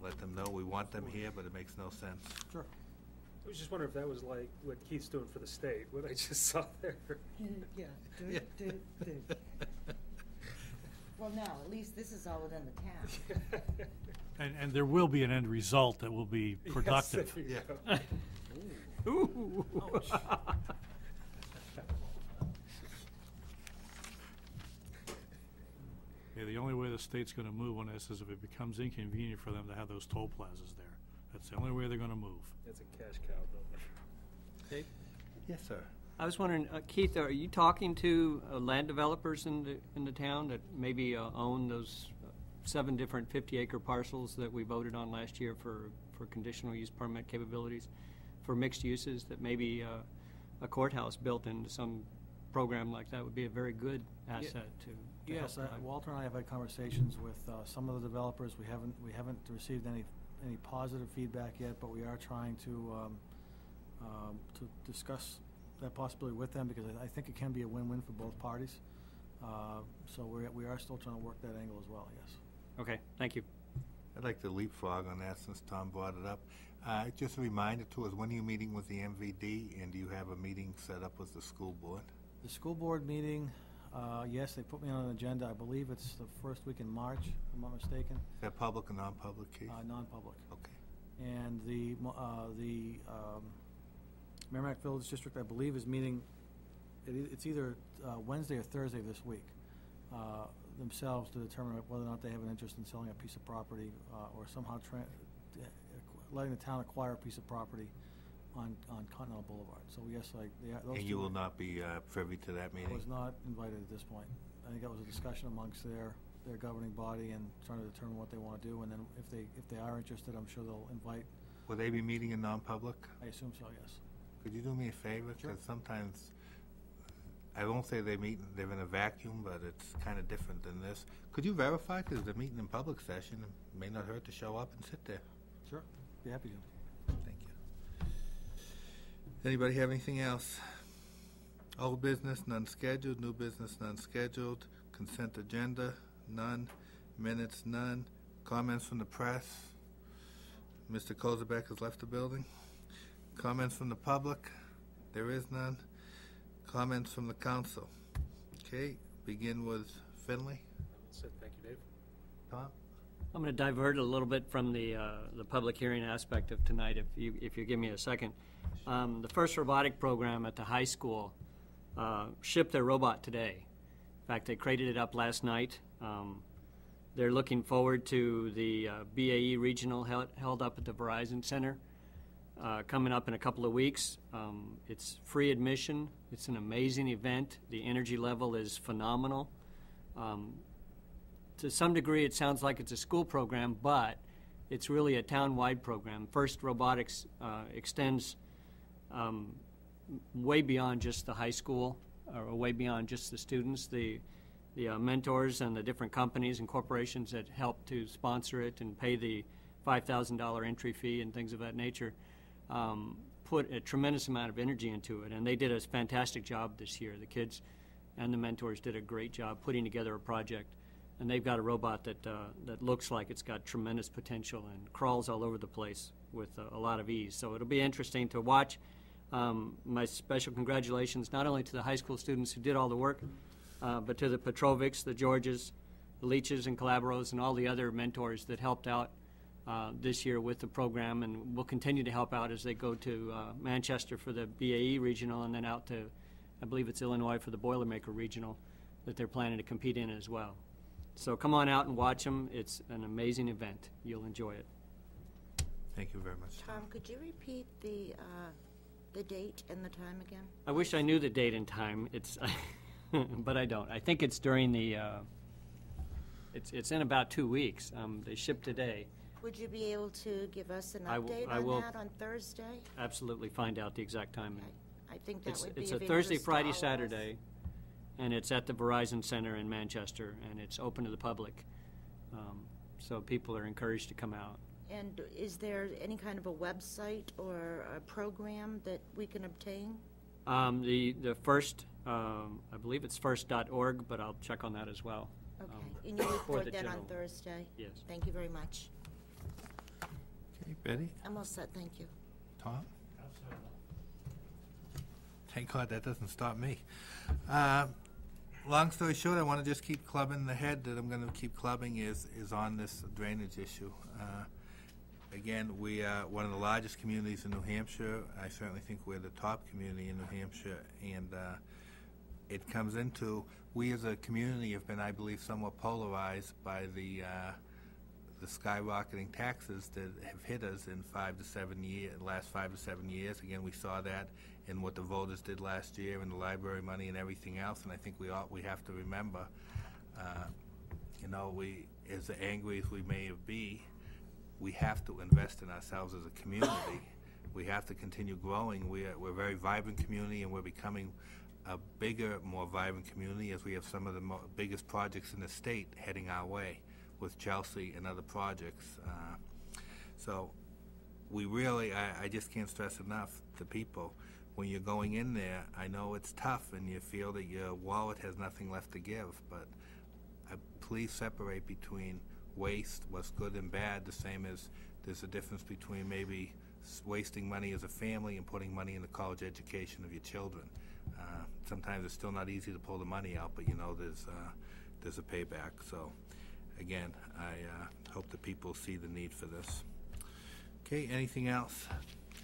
let them know we want them here, but it makes no sense. Sure. I was just wondering if that was like what Keith's doing for the state, what I just saw there. Yeah. Well, no, at least this is all within the town. And there will be an end result that will be productive. Yes, there you Ooh. Yeah, the only way the state's going to move on this is if it becomes inconvenient for them to have those toll plazas there. That's the only way they're going to move. That's a cash cow, though. Dave? Yes, sir. I was wondering, Keith, are you talking to land developers in the town that maybe own those 7 different 50-acre parcels that we voted on last year for conditional use permit capabilities for mixed uses, that maybe a courthouse built into some program like that would be a very good asset to Yes, help. Walter and I have had conversations with some of the developers. We haven't received any positive feedback yet, but we are trying to discuss that possibility with them, because I think it can be a win-win for both parties. So we are still trying to work that angle as well. Yes. Okay, thank you. I'd like to leapfrog on that since Tom brought it up. Just a reminder to us, when are you meeting with the MVD, and do you have a meeting set up with the school board? The school board meeting, yes, they put me on an agenda. I believe it's the first week in March, if I'm not mistaken. Is that public or non-public, Keith? Non-public. Okay. And the Merrimack Village District, I believe, is meeting, it's either Wednesday or Thursday this week, themselves, to determine whether or not they have an interest in selling a piece of property or somehow letting the town acquire a piece of property on Continental Boulevard. So yes, those And you will not be privy to that I meeting? was not invited at this point. I think that was a discussion amongst their their governing body and trying to determine what they want to do. And then if they are interested, I'm sure they'll invite. Will they be meeting in non-public? I assume so, yes. Could you do me a favor? Sure. Because sometimes, I won't say they're in a vacuum, but it's kind of different than this. Could you verify? Because they're meeting in public session. It may not hurt to show up and sit there. Sure. Be happy to. Thank you. Anybody have anything else? Old business, none scheduled. New business, none scheduled. Consent agenda, none. Minutes, none. Comments from the press. Mr. Kozabek has left the building. Comments from the public. There is none. Comments from the council. Okay, begin with Finley. That's it. Thank you, Dave. Tom? I'm going to divert a little bit from the public hearing aspect of tonight, if you give me a second. The first robotic program at the high school shipped their robot today. In fact, they crated it up last night. They're looking forward to the BAE regional held up at the Verizon Center coming up in a couple of weeks. It's free admission. It's an amazing event. The energy level is phenomenal. To some degree, it sounds like it's a school program, but it's really a town-wide program. First Robotics extends way beyond just the high school, or way beyond just the students. The mentors and the different companies and corporations that help to sponsor it and pay the $5,000 entry fee and things of that nature put a tremendous amount of energy into it, and they did a fantastic job this year. The kids and the mentors did a great job putting together a project, and they've got a robot that looks like it's got tremendous potential and crawls all over the place with a lot of ease. So it'll be interesting to watch. My special congratulations not only to the high school students who did all the work, but to the Petrovics, the Georges, the Leaches and Calabros, and all the other mentors that helped out this year with the program, and will continue to help out as they go to Manchester for the BAE regional, and then out to, I believe it's Illinois for the Boilermaker regional that they're planning to compete in as well. So come on out and watch them. It's an amazing event. You'll enjoy it. Thank you very much. Tom, could you repeat the date and the time again? I wish I knew the date and time. It's, but I don't. I think it's during the. It's in about 2 weeks. They ship today. Would you be able to give us an I update will on that on Thursday? Absolutely find out the exact time. I think that would be It's of a Thursday, interest to Friday, all of us. Saturday, and it's at the Verizon Center in Manchester, and it's open to the public. So people are encouraged to come out. And is there any kind of a website or a program that we can obtain? The first, I believe it's first.org, but I'll check on that as well. Okay, and you for report the that on general. Thursday? Yes. Thank you very much. Okay, Betty? I'm all set, thank you. Tom? Thank God that doesn't stop me. Long story short, I want to just keep clubbing. The head that I'm going to keep clubbing is on this drainage issue. Again, we are one of the largest communities in New Hampshire. I certainly think we're the top community in New Hampshire, and it comes into, we as a community have been, I believe, somewhat polarized by the skyrocketing taxes that have hit us in last 5 to 7 years. Again, we saw that in what the voters did last year and the library money and everything else, and I think we have to remember, we, as angry as we may be, we have to invest in ourselves as a community. We have to continue growing. We're a very vibrant community, and we're becoming a bigger, more vibrant community as we have some of the biggest projects in the state heading our way with Chelsea and other projects. So we really, I just can't stress enough to people, when you're going in there, I know it's tough and you feel that your wallet has nothing left to give, but please separate between waste, what's good and bad, the same as there's a difference between maybe wasting money as a family and putting money in the college education of your children. Sometimes it's still not easy to pull the money out, but there's a payback. So again, I hope that people see the need for this. Okay, anything else?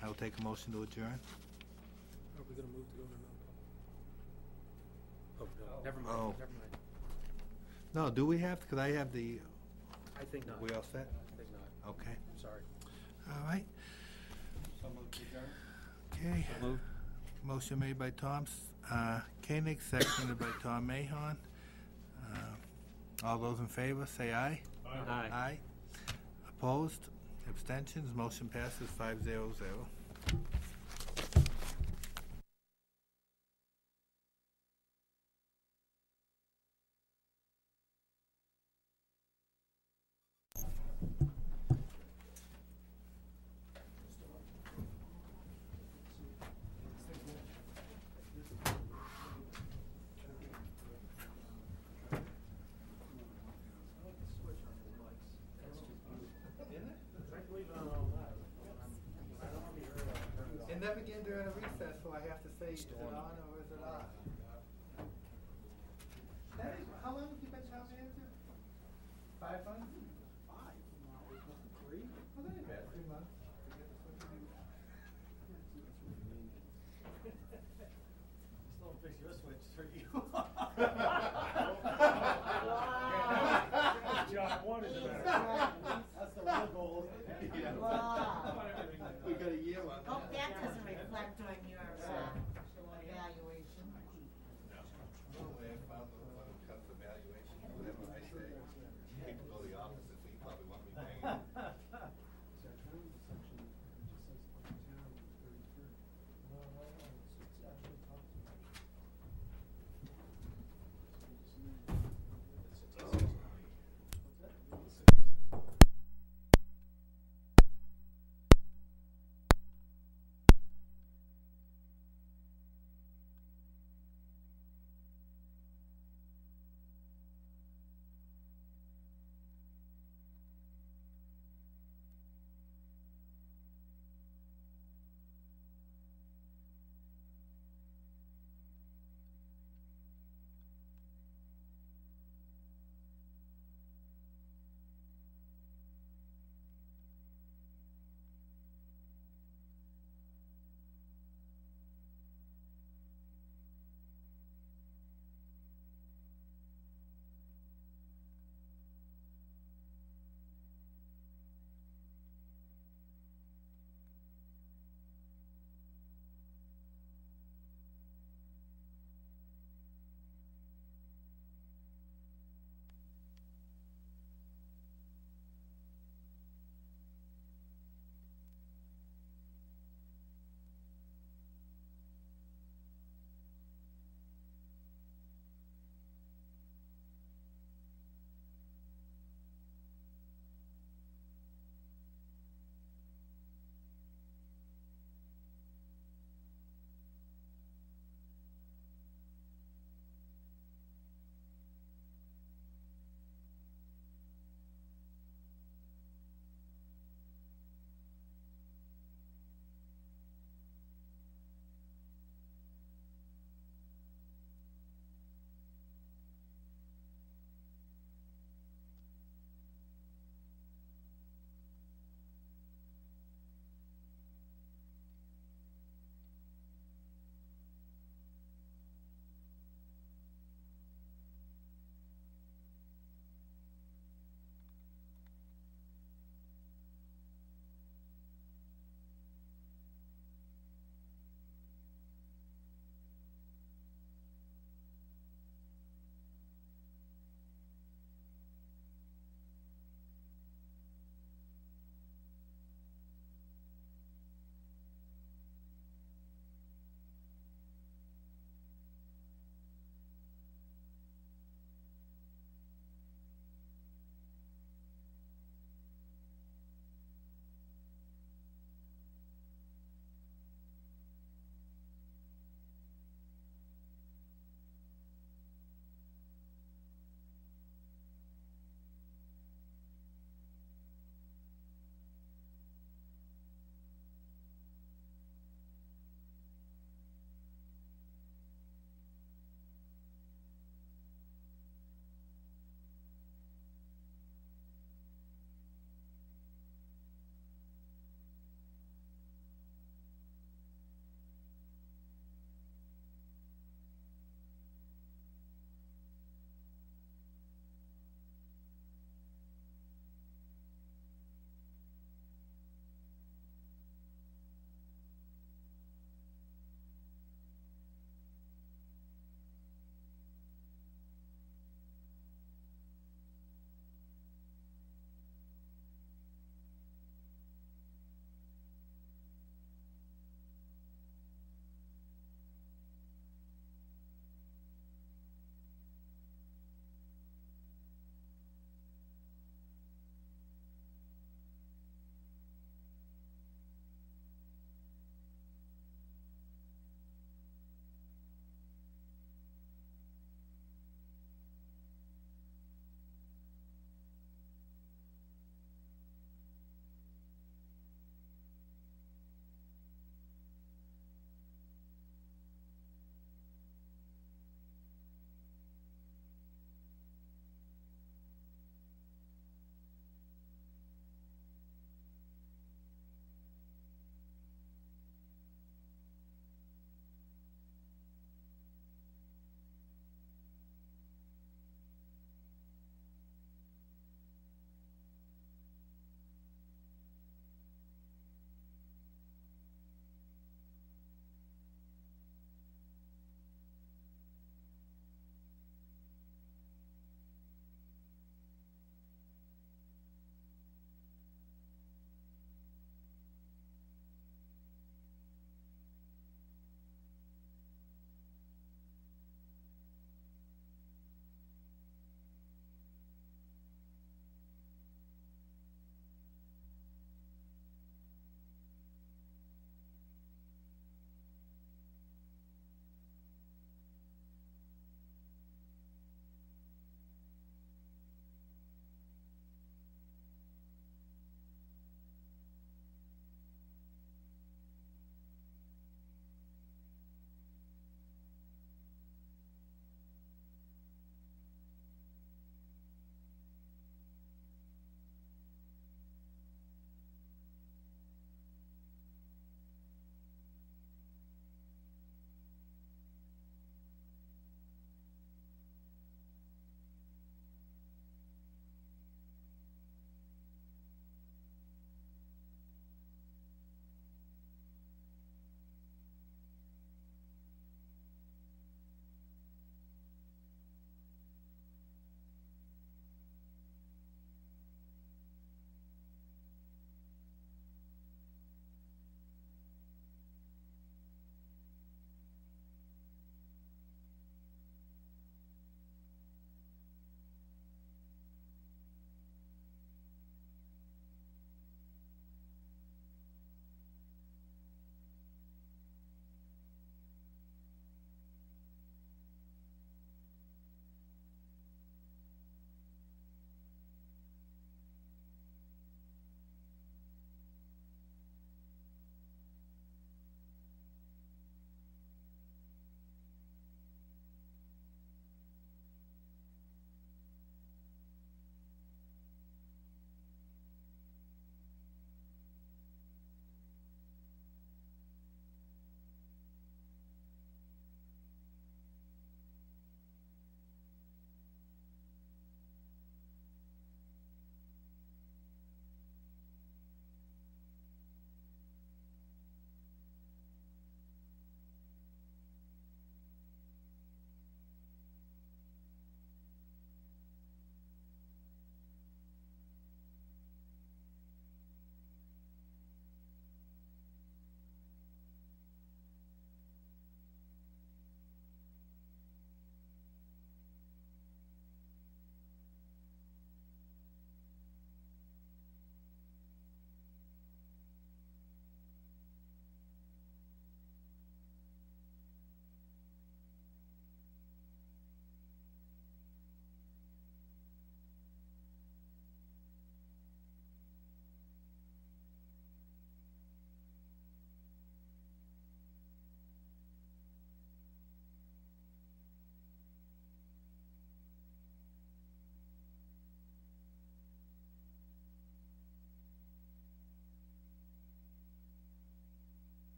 I will take a motion to adjourn. Are we going to move to go to non-public? Oh, no, never mind, Oh. never mind. No, do we have, because I have the, I think not. we all set? I think not. Okay, I'm sorry. all right. Okay. Moved. Motion made by Tom Koenig, seconded by Tom Mahon. All those in favor, say aye. Aye. Aye. Opposed? Abstentions? Motion passes 500. It never begin during a recess, so I have to say, is it on or is it off? How long have you been town manager? 5 months? 5? 3? Well, that ain't bad, 3 months. Still fix your switch for you. John wanted better. That's the real goal. We got a year on that. Hope that doesn't reflect on your evaluation. No way I found when it comes to evaluation, whatever I say, people go the opposite.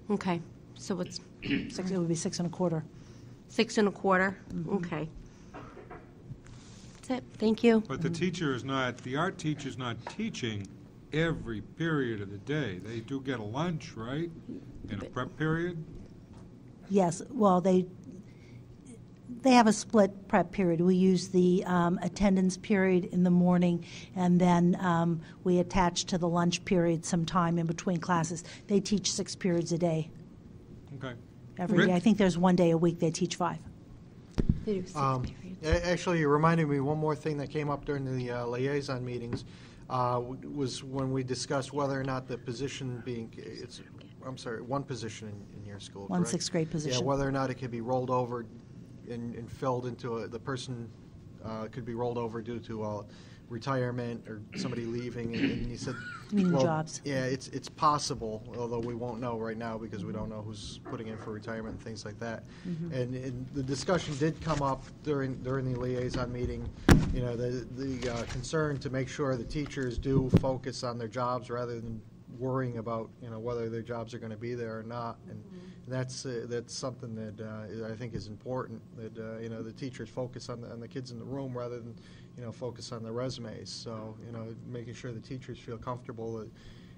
Okay, so it's It would be 6 1/4. 6 1/4? Okay. That's it, thank you. But the teacher is not, the art teacher's not teaching every period of the day. They do get a lunch, right? In a prep period? Yes, well, they have a split prep period. We use the attendance period in the morning, and then we attach to the lunch period some time in between classes. They teach 6 periods a day Okay. every Rick? day. I think there's one day a week they teach 5. They do 6 periods. Actually, you reminded me one more thing that came up during the liaison meetings was when we discussed whether or not the position being, one position in your school, One correct? 6th grade position. Yeah, whether or not it could be rolled over and filled into the person could be rolled over due to retirement or somebody leaving, and he said, You mean well, jobs? yeah, it's possible, although we won't know right now because we don't know who's putting in for retirement and things like that. And the discussion did come up during the liaison meeting, you know, the concern to make sure the teachers do focus on their jobs rather than worrying about, you know, whether their jobs are going to be there or not. And that's something that I think is important, that you know, the teachers focus on the kids in the room rather than, you know, focus on the resumes. So, you know, making sure the teachers feel comfortable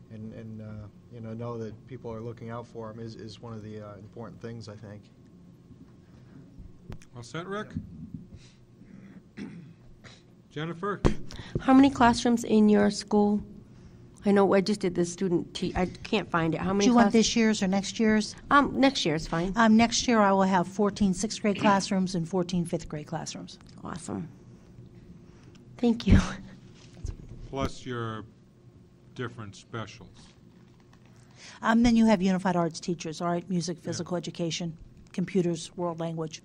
and you know that people are looking out for them is one of the important things, I think. All set, Rick? Jennifer? How many classrooms in your school? I know I just did the I can't find it. How many? Do you want this year's or next year's? Next year is fine. Next year I will have 14 6th grade classrooms and 14 5th grade classrooms. Awesome. Thank you. Plus your different specials. Then you have unified arts teachers, all right, music, physical education, computers, world language.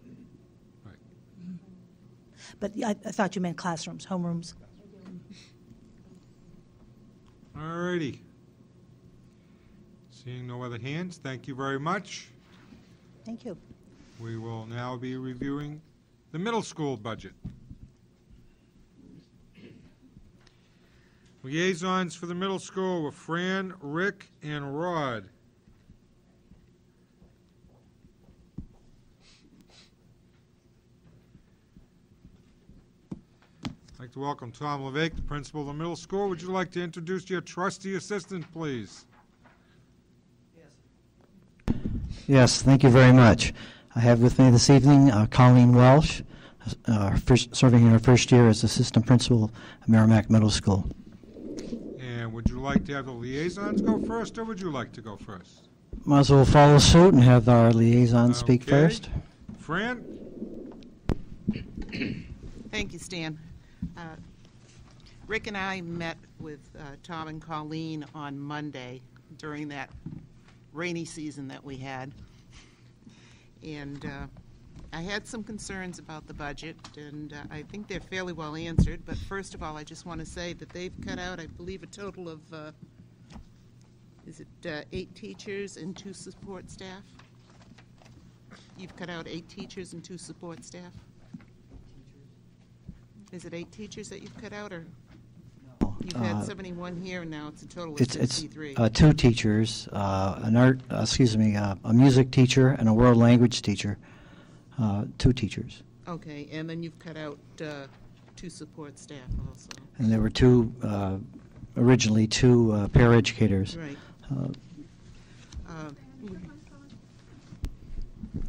Right. But I thought you meant classrooms, homerooms. All righty. Seeing no other hands, thank you very much. Thank you. We will now be reviewing the middle school budget. Liaisons for the middle school were Fran, Rick, and Rod. I'd like to welcome Tom LeVake, the principal of the middle school. Would you like to introduce your trustee assistant, please? Yes, thank you very much. I have with me this evening Colleen Welsh, serving in her first year as assistant principal at Merrimack Middle School. And would you like to have the liaisons go first, or would you like to go first? Might as well follow suit and have our liaison speak first. Fran? Thank you, Stan. Rick and I met with Tom and Colleen on Monday during that rainy season that we had. And I had some concerns about the budget, and I think they're fairly well answered. But first of all, I just want to say that they've cut out, I believe, a total of, 8 teachers and 2 support staff? You've cut out 8 teachers and 2 support staff? Is it 8 teachers that you've cut out, or? You've had 71 here, and now it's a total of 53. It's 2 teachers, a music teacher and a world language teacher. 2 teachers. Okay, and then you've cut out 2 support staff also. And there were 2, originally 2 paraeducators. Right.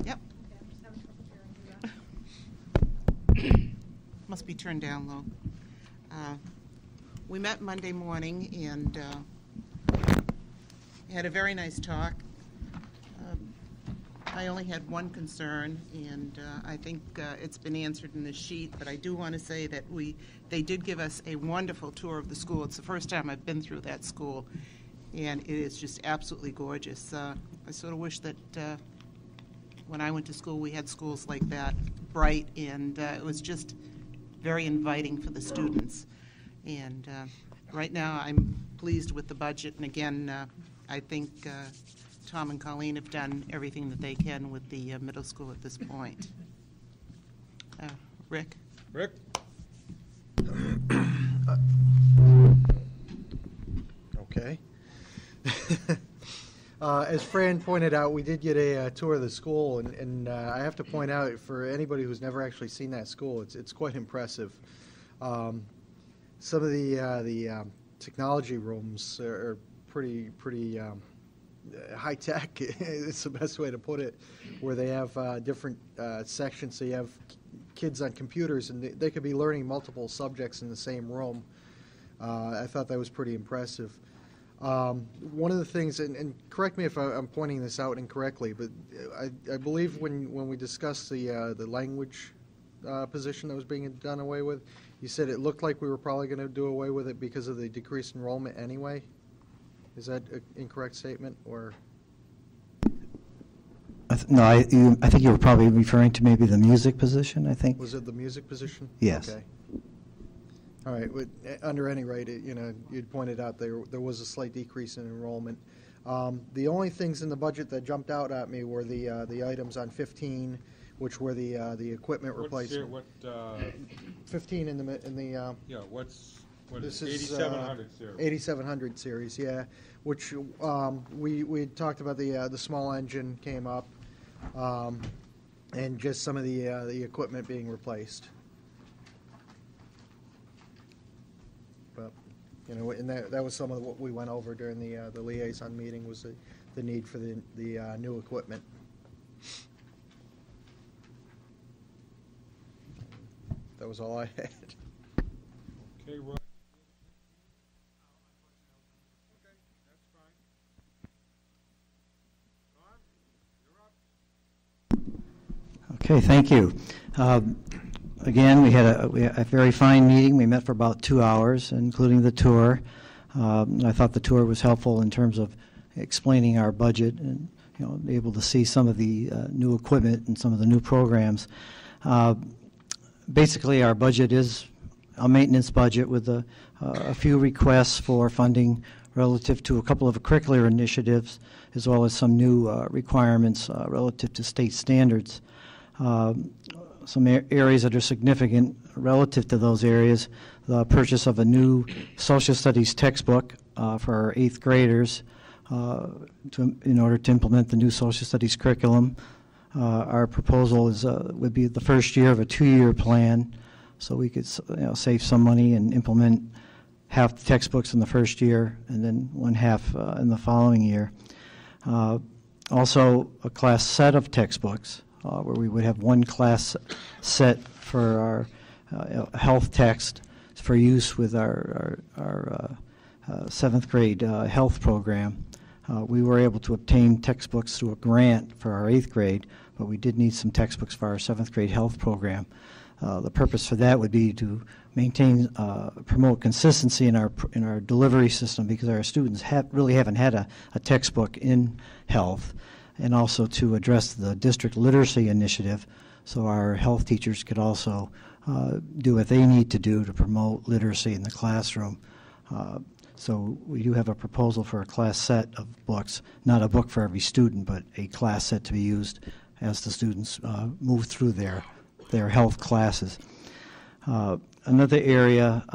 Yep. Must be turned down low. We met Monday morning and had a very nice talk. I only had one concern, and I think it's been answered in the sheet, but I do want to say that they did give us a wonderful tour of the school. It's the first time I've been through that school, and it is just absolutely gorgeous. I sort of wish that when I went to school, we had schools like that, bright, and it was just very inviting for the students. And right now, I'm pleased with the budget, and again, I think Tom and Colleen have done everything that they can with the middle school at this point. Rick? Rick? Okay. As Fran pointed out, we did get a tour of the school, and I have to point out, for anybody who's never actually seen that school, it's quite impressive. Some of the technology rooms are pretty high tech. It's the best way to put it, where they have different sections. So you have kids on computers, and they could be learning multiple subjects in the same room. I thought that was pretty impressive. One of the things, and correct me if I'm pointing this out incorrectly, but I believe when we discussed the language position that was being done away with, you said it looked like we were probably going to do away with it because of the decreased enrollment anyway. Is that an incorrect statement, or? No, I think you were probably referring to maybe the music position, I think. Was it the music position? Yes. Okay. All right. Well, under any rate, you'd pointed out there was a slight decrease in enrollment. The only things in the budget that jumped out at me were the items on 15, which were the equipment replacement. 15 in the yeah. What this is is 8700 series? 8700 series, yeah. Which we talked about the small engine came up, and just some of the equipment being replaced. But and that was some of what we went over during the liaison meeting, was the need for the new equipment. That was all I had. Okay, Roy. Okay, thank you. Again, we had a very fine meeting. We met for about 2 hours, including the tour. I thought the tour was helpful in terms of explaining our budget and able to see some of the new equipment and some of the new programs. Basically, our budget is a maintenance budget with a few requests for funding relative to a couple of curricular initiatives, as well as some new requirements relative to state standards. Some areas that are significant relative to those areas: the purchase of a new social studies textbook for our 8th graders in order to implement the new social studies curriculum. Our proposal would be the first year of a 2-year plan, so we could save some money and implement half the textbooks in the first year and then one half in the following year. Also, a class set of textbooks, where we would have one class set for our health text for use with our 7th grade health program. We were able to obtain textbooks through a grant for our 8th grade, but we did need some textbooks for our 7th grade health program. The purpose for that would be to maintain, promote consistency in our delivery system, because our students really haven't had a textbook in health, and also to address the district literacy initiative, so our health teachers could also do what they need to do to promote literacy in the classroom. So we do have a proposal for a class set of books, not a book for every student, but a class set to be used as the students move through their health classes. Another area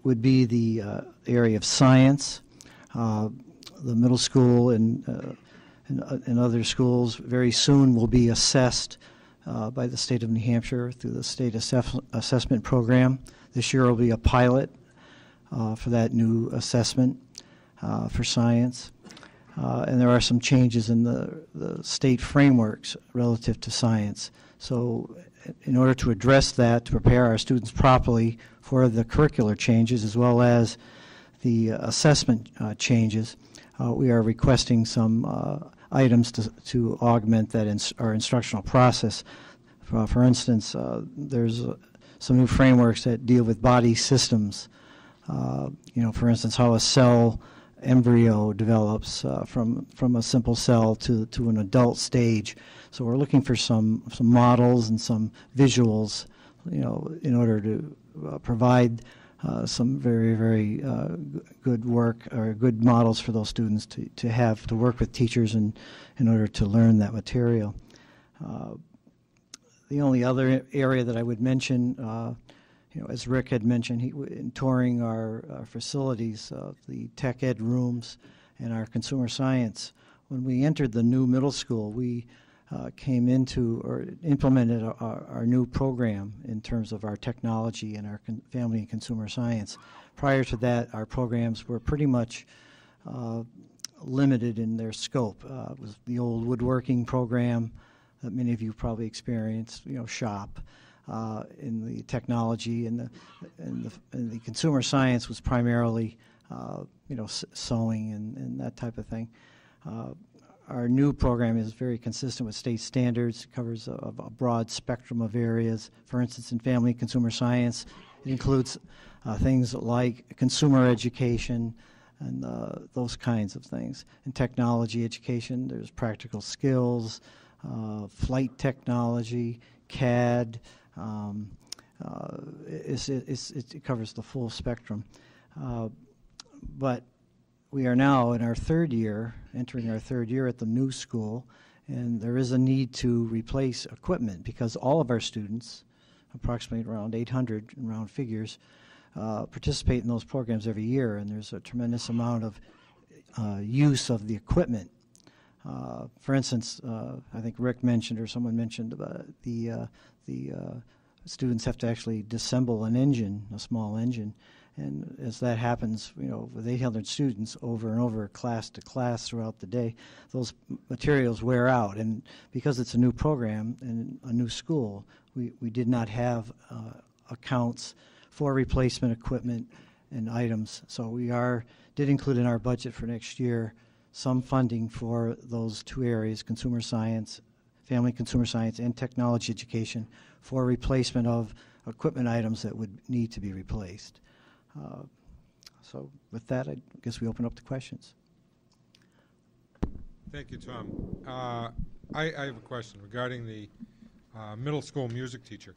would be the area of science. The middle school and other schools very soon will be assessed by the state of New Hampshire through the state assessment program. This year will be a pilot for that new assessment for science. And there are some changes in the state frameworks relative to science. So in order to address that, to prepare our students properly for the curricular changes as well as the assessment changes, we are requesting some items to augment that our instructional process. For instance, there's some new frameworks that deal with body systems. For instance, how a cell embryo develops from a simple cell to an adult stage. So we're looking for some models and some visuals, in order to provide some very, very good work or good models for those students to have to work with teachers in order to learn that material. The only other area that I would mention, as Rick had mentioned, in touring our facilities, the tech ed rooms and our consumer science. When we entered the new middle school, we came into or implemented our new program in terms of our technology and our family and consumer science. Prior to that, our programs were pretty much limited in their scope. It was the old woodworking program that many of you probably experienced, shop. In the technology and the consumer science was primarily, sewing and that type of thing. Our new program is very consistent with state standards. It covers a broad spectrum of areas. For instance, in family and consumer science, it includes things like consumer education and those kinds of things. In technology education, there's practical skills, flight technology, CAD. It covers the full spectrum. But we are now in our third year, entering our third year at the new school, and there is a need to replace equipment because all of our students, approximately around 800 in round figures, participate in those programs every year, and there's a tremendous amount of use of the equipment. For instance, I think Rick mentioned or someone mentioned about the students have to actually disassemble an engine, a small engine, and as that happens, with 800 students over and over, class to class throughout the day, those materials wear out. And because it's a new program and a new school, we did not have accounts for replacement equipment and items. So we did include in our budget for next year some funding for those two areas, consumer science, family consumer science, and technology education for replacement of equipment items that would need to be replaced. So with that, I guess we open up to questions. Thank you, Tom. I have a question regarding the middle school music teacher.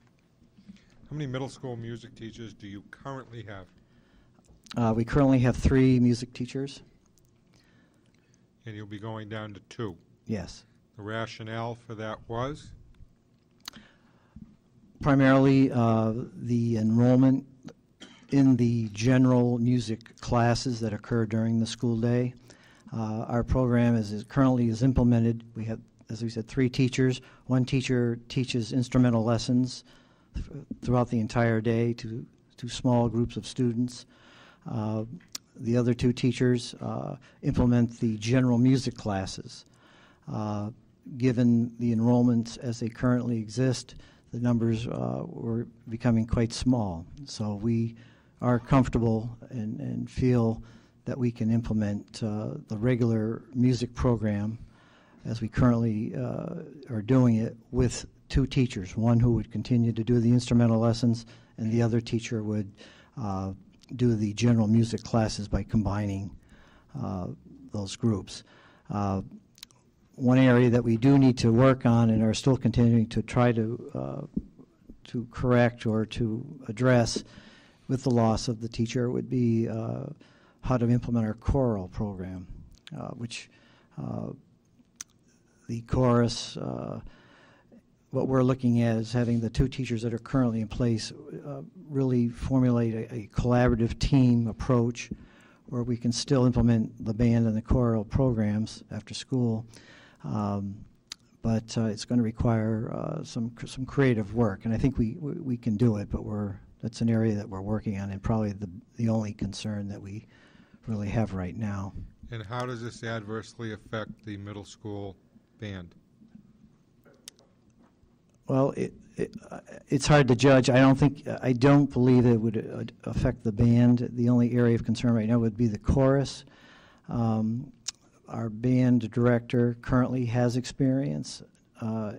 How many middle school music teachers do you currently have? We currently have 3 music teachers. And you'll be going down to 2? Yes. The rationale for that was? Primarily the enrollment in the general music classes that occur during the school day. Our program is currently implemented. We have, as we said, 3 teachers. One teacher teaches instrumental lessons throughout the entire day to small groups of students. The other 2 teachers implement the general music classes. Given the enrollments as they currently exist, the numbers were becoming quite small. So we are comfortable and feel that we can implement the regular music program as we currently are doing it with 2 teachers, one who would continue to do the instrumental lessons and the other teacher would do the general music classes by combining those groups. One area that we do need to work on and are still continuing to try to correct or to address with the loss of the teacher would be how to implement our choral program, which the chorus, what we're looking at is having the 2 teachers that are currently in place really formulate a collaborative team approach where we can still implement the band and the choral programs after school, but it's going to require some creative work, and I think we can do it, but that's an area that we're working on and probably the only concern that we really have right now. And how does this adversely affect the middle school band? Well, it's hard to judge. I don't believe it would affect the band. The only area of concern right now would be the chorus. Our band director currently has experience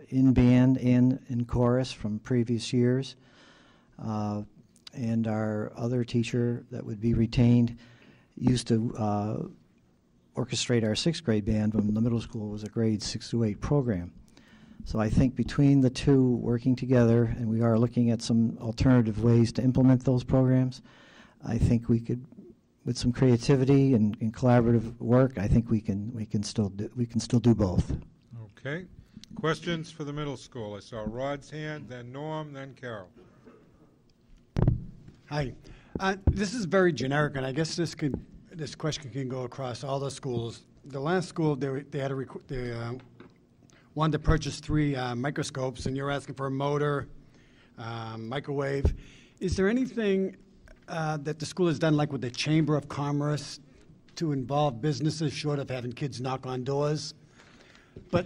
in band and in chorus from previous years. And our other teacher that would be retained used to orchestrate our 6th grade band when the middle school was a grade 6 to 8 program. So I think between the 2 working together, and we are looking at some alternative ways to implement those programs, I think we could, with some creativity and collaborative work, I think we can still do both. Okay. Questions for the middle school? I saw Rod's hand, then Norm, then Carol. Hi. This is very generic, and I guess this could this question can go across all the schools. The last school, they had wanted to purchase 3 microscopes, and you're asking for a motor, microwave. Is there anything that the school has done, like with the Chamber of Commerce, to involve businesses short of having kids knock on doors? But